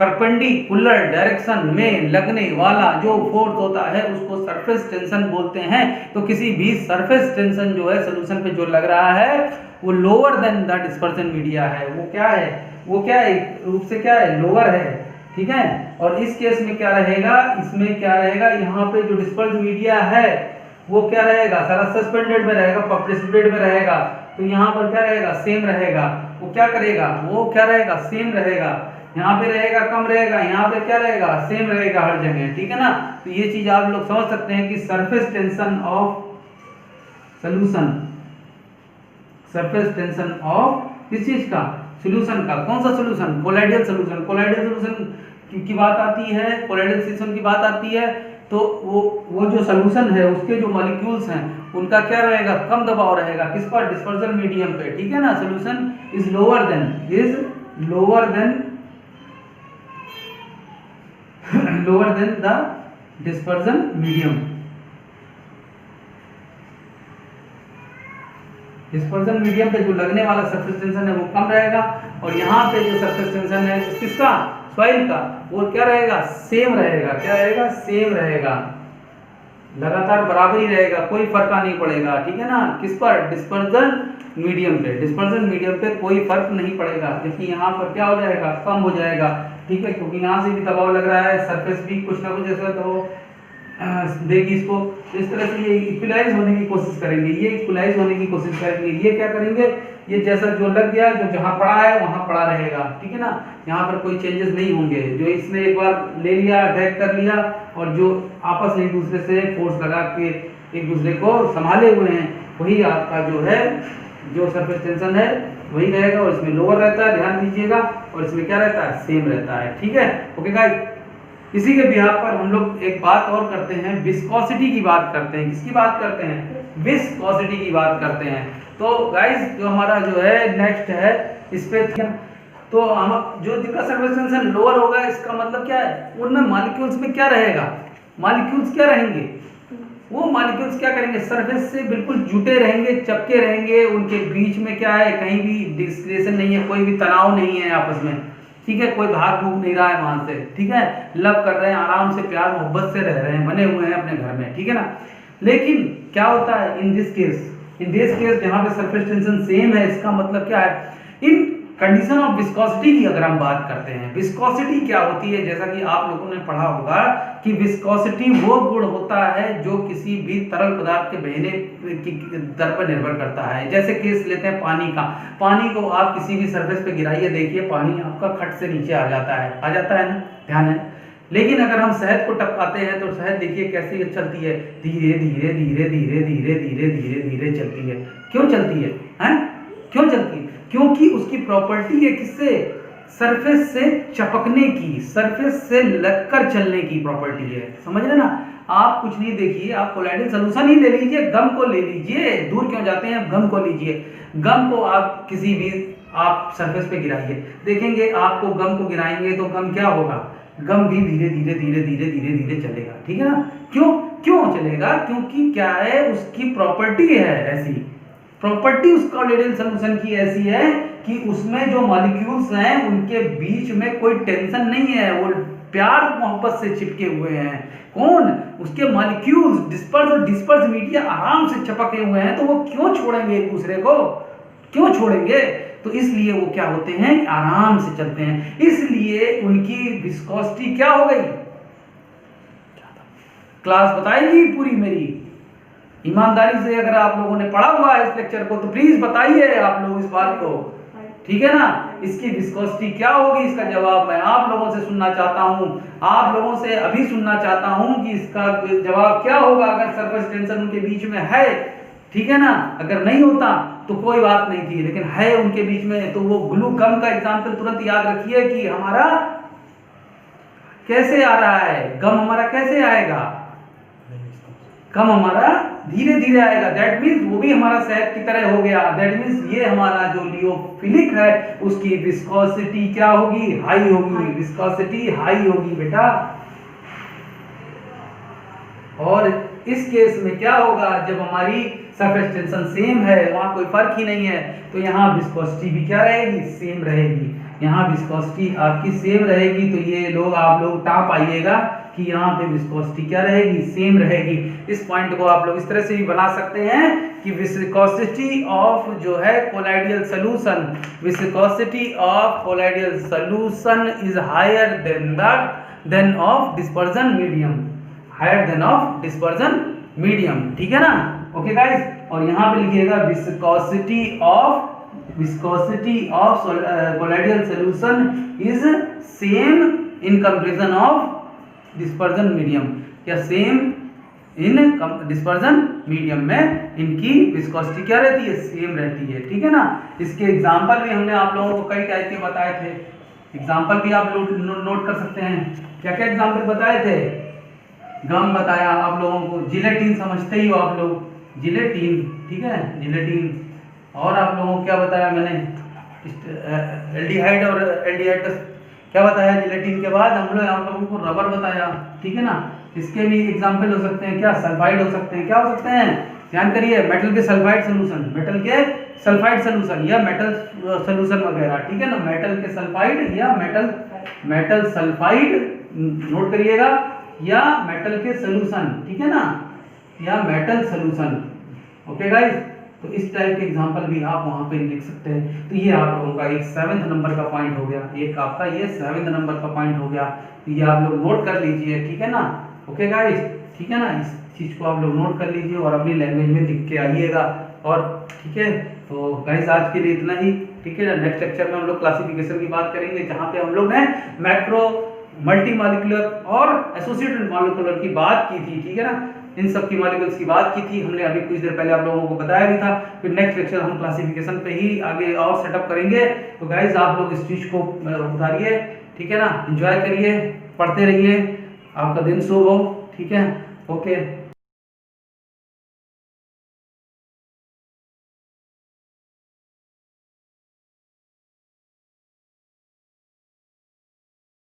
परपेंडिकुलर डायरेक्शन में लगने वाला जो फोर्स होता है उसको सरफेस टेंशन बोलते हैं। तो किसी भी सरफेस टेंशन जो है सॉल्यूशन पे जो लग रहा है वो lower than the dispersion media है। वो क्या है, वो क्या है, रूप से क्या है, लोअर है, ठीक है। और इस केस में क्या रहेगा, इसमें क्या रहेगा, यहाँ पे जो डिस्पर्स मीडिया है वो क्या रहेगा, सारा सस्पेंडेड में रहेगा, प्रेसिपिटेट में रहेगा। तो यहाँ पर क्या रहेगा, सेम रहेगा। वो क्या करेगा, वो क्या रहेगा, सेम रहेगा। यहाँ पे रहेगा कम रहेगा, यहाँ पे क्या रहेगा, सेम रहेगा हर जगह, ठीक है ना। तो ये चीज आप लोग समझ सकते हैं कि surface tension of solution, surface tension of किस चीज का, सोल्यूशन का। कौन सा solution, colloidal solution. Colloidal solution की बात आती है, कोलाइडियल सोल्यूशन की बात आती है तो वो जो सोल्यूशन है उसके जो मॉलिक्यूल्स हैं उनका क्या रहेगा, कम दबाव रहेगा। किस पर, डिस्पर्जन मीडियम पे, ठीक है ना। Solution is lower than the dispersion medium. Dispersion medium पे जो लगने वाला सरफेस टेंशन है वो कम रहेगा और यहाँ पे जो सरफेस टेंशन है किसका, सॉइल का, वो क्या रहेगा, सेम रहेगा। क्या रहेगा, सेम रहेगा, लगातार बराबर ही रहेगा, कोई फर्क नहीं पड़ेगा, ठीक है ना। किस पर, डिस्पर्जन मीडियम पे। डिस्पर्जन मीडियम पे कोई फर्क नहीं पड़ेगा, जबकि यहाँ पर क्या हो जाएगा, कम हो जाएगा, ठीक है, क्योंकि यहाँ से भी दबाव लग रहा है, सरफेस भी कुछ ना कुछ ऐसा तो देगी इसको। इस तरह से ये इक्विलाइज होने की कोशिश करेंगे, ये इक्विलाइज होने की कोशिश करेंगे। ये क्या करेंगे, ये जैसा जो लग गया, जो जहाँ पड़ा है वहाँ पड़ा रहेगा, ठीक है ना। यहाँ पर कोई चेंजेस नहीं होंगे। जो इसने एक बार ले लिया, अटैक कर लिया, और जो आपस में एक दूसरे से फोर्स लगा के एक दूसरे को संभाले हुए हैं, वही आपका जो है जो सरफेस टेंशन है वही रहेगा। और इसमें लोअर रहता है, ध्यान दीजिएगा, और इसमें क्या रहता है, सेम रहता है, ठीक है। ओके गाइस, इसी के बिहाफ पर हम लोग एक बात और करते हैं, विस्कोसिटी की बात करते हैं। किसकी बात करते हैं, विस्कोसिटी की बात करते हैं। तो गाइस जो हमारा जो है नेक्स्ट है इस पे, तो हम जो जिनका सरफेस टेंशन लोअर होगा, इसका मतलब क्या है, उनमें मॉलिक्यूल्स में क्या रहेगा, मॉलिक्यूल्स क्या रहेंगे, वो मॉलिक्यूल्स क्या करेंगे, सरफेस से बिल्कुल जुटे रहेंगे, चपके रहेंगे। उनके बीच में क्या है, कहीं भी डिस्क्रिएशन नहीं है, कोई भी तनाव नहीं है आपस में, ठीक है। कोई भाग भूग नहीं रहा है वहां से, ठीक है। लव कर रहे हैं, आराम से प्यार मोहब्बत से रह रहे हैं, बने हुए हैं अपने घर में, ठीक है ना। लेकिन क्या होता है इन दिस केस जहां पे सरफेस टेंशन सेम है, इसका मतलब क्या है, इन कंडीशन ऑफ विस्कोसिटी की अगर हम बात करते हैं, विस्कोसिटी क्या होती है, जैसा कि आप लोगों ने पढ़ा होगा कि विस्कोसिटी वो गुण होता है जो किसी भी तरल पदार्थ के बहने की दर पर निर्भर करता है। जैसे केस लेते हैं पानी का, पानी को आप किसी भी सरफेस पे गिराइए, देखिए पानी आपका खट से नीचे आ जाता है ना, ध्यान है। लेकिन अगर हम शहद को टपकाते हैं तो शहद देखिए कैसे चलती है, धीरे धीरे धीरे धीरे धीरे धीरे धीरे धीरे चलती है। क्यों चलती है, क्यों चलती है, क्योंकि उसकी प्रॉपर्टी है किससे, सरफेस से चपकने की, सरफेस से लगकर चलने की प्रॉपर्टी है, समझ रहे ना। आप कुछ नहीं, देखिए आप कोलाइडल सॉल्यूशन ही ले लीजिए, गम को ले लीजिए, दूर क्यों जाते हैं, गम को लीजिए। गम को आप किसी भी आप सरफेस पे गिराइए, देखेंगे आपको गम को गिराएंगे तो गम क्या होगा, गम भी धीरे धीरे धीरे धीरे धीरे धीरे चलेगा, ठीक है ना। क्यों चलेगा, क्योंकि क्या है, उसकी प्रॉपर्टी है ऐसी, प्रॉपर्टी उस कोलाइडल सॉल्यूशन की ऐसी है कि उसमें जो मॉलिक्यूल्स हैं उनके बीच में कोई टेंशन नहीं है, वो प्यार मोहब्बत से चिपके हुए हैं। कौन, उसके मॉलिक्यूल्स, डिस्पर्स और डिस्पर्स मीडिया आराम से चिपके हुए हैं, तो वो क्यों छोड़ेंगे एक दूसरे को, क्यों छोड़ेंगे, तो इसलिए वो क्या होते हैं, आराम से चलते हैं, इसलिए उनकी विस्कोसिटी क्या हो गई। क्लास बताएगी पूरी मेरी, ईमानदारी से अगर आप लोगों ने पढ़ा हुआ है इस लेक्चर को तो प्लीज बताइए आप लोग इस बात को, ठीक है ना। इसकी विस्कोसिटी क्या होगी, इसका जवाब मैं आप लोगों से सुनना चाहता हूं, आप लोगों से अभी सुनना चाहता हूं कि इसका जवाब क्या होगा अगर सरफेस टेंशन उनके बीच में है, ठीक है ना। अगर नहीं होता तो कोई बात नहीं थी, लेकिन है उनके बीच में, तो वो ग्लू गम का एग्जाम्पल तुरंत याद रखिए कि हमारा कैसे आ रहा है, गम हमारा कैसे आएगा, गम हमारा धीरे धीरे आएगा। दैट मीन्स वो भी हमारा शहद की तरह हो गया। दैट मीन्स ये हमारा जो लियोफिलिक है उसकी विस्कोसिटी क्या होगी, हाई होगी, विस्कोसिटी हाई होगी बेटा। और इस केस में क्या होगा, जब हमारी सरफेस टेंशन सेम है, वहां कोई फर्क ही नहीं है, तो यहाँ विस्कोसिटी भी क्या रहेगी, सेम रहेगी। यहाँ विस्कोसिटी आपकी सेम रहेगी, तो ये लोग आप लोग टाप आइएगा कि यहाँ पे विस्कोसिटी क्या रहेगी, सेम रहेगी। इस पॉइंट को आप लोग इस तरह से भी बना सकते हैं कि विस्कोसिटी ऑफ जो है colloidal solution, viscosity of colloidal solution is higher than of dispersion medium, higher than of dispersion medium, ठीक है ना। ओके गाइस, और यहाँ पे लिखिएगा viscosity of colloidal solution is same in comparison of dispersion medium, या सेम इन डिस्पर्जन मीडियम में इनकी विस्कोसिटी क्या रहती है, सेम रहती है, ठीक है ना। इसके एग्जांपल भी हमने आप लोगों को कई टाइप के बताए थे, एग्जांपल भी आप नोट कर सकते हैं। क्या क्या एग्जांपल बताए थे, गम बताया आप लोगों को, जिलेटिन समझते ही हो आप लोग, जिलेटिन, ठीक है, जिलेटिन। और आप लोगों को क्या बताया मैंने, एल्डिहाइड और एल्डिहाइड का क्या बताया, जिलेटिन के बाद हम लोगों को रबर बताया, ठीक है ना। इसके भी एग्जांपल हो सकते हैं, क्या सल्फाइड हो सकते हैं, क्या हो सकते हैं, ध्यान करिए, मेटल के सल्फाइड सॉल्यूशन, मेटल के सल्फाइड सॉल्यूशन या मेटल सॉल्यूशन वगैरह, ठीक है ना। मेटल के सल्फाइड या मेटल सल्फाइड नोट करिएगा, या मेटल के सॉल्यूशन, ठीक है ना, या मेटल सॉल्यूशन। ओके गाइस, तो इस टाइप के एग्जांपल भी आप वहां पे लिख सकते हैं। तो ये आप लोगों का एक 7th नंबर का पॉइंट हो गया, एक आपका ये 7th नंबर का पॉइंट हो गया, तो ये आप लोग नोट कर लीजिए, ठीक है ना। ओके गाइस, ठीक है ना, इस चीज को आप लोग नोट कर लीजिए और अपनी लैंग्वेज में लिख के आइएगा, और ठीक है, तो गाइस आज के लिए इतना ही, ठीक है ना। नेक्स्ट लेक्चर में हम लोग क्लासिफिकेशन की बात करेंगे, जहाँ पे हम लोग ने मैक्रो, मल्टी मॉलिक्यूलर और एसोसिएटेड मॉलिक्यूलर की बात की थी, ठीक है ना। इन सब की मॉलिक्यूल्स की बात की थी हमने, अभी कुछ देर पहले आप लोगों को बताया भी था। फिर नेक्स्ट लेक्चर हम क्लासिफिकेशन पे ही आगे और सेटअप करेंगे। तो गाइस आप लोग इस चीज को उतारिए, ठीक है ना, एंजॉय करिए, पढ़ते रहिए, आपका दिन शुभ हो, ठीक है। ओके।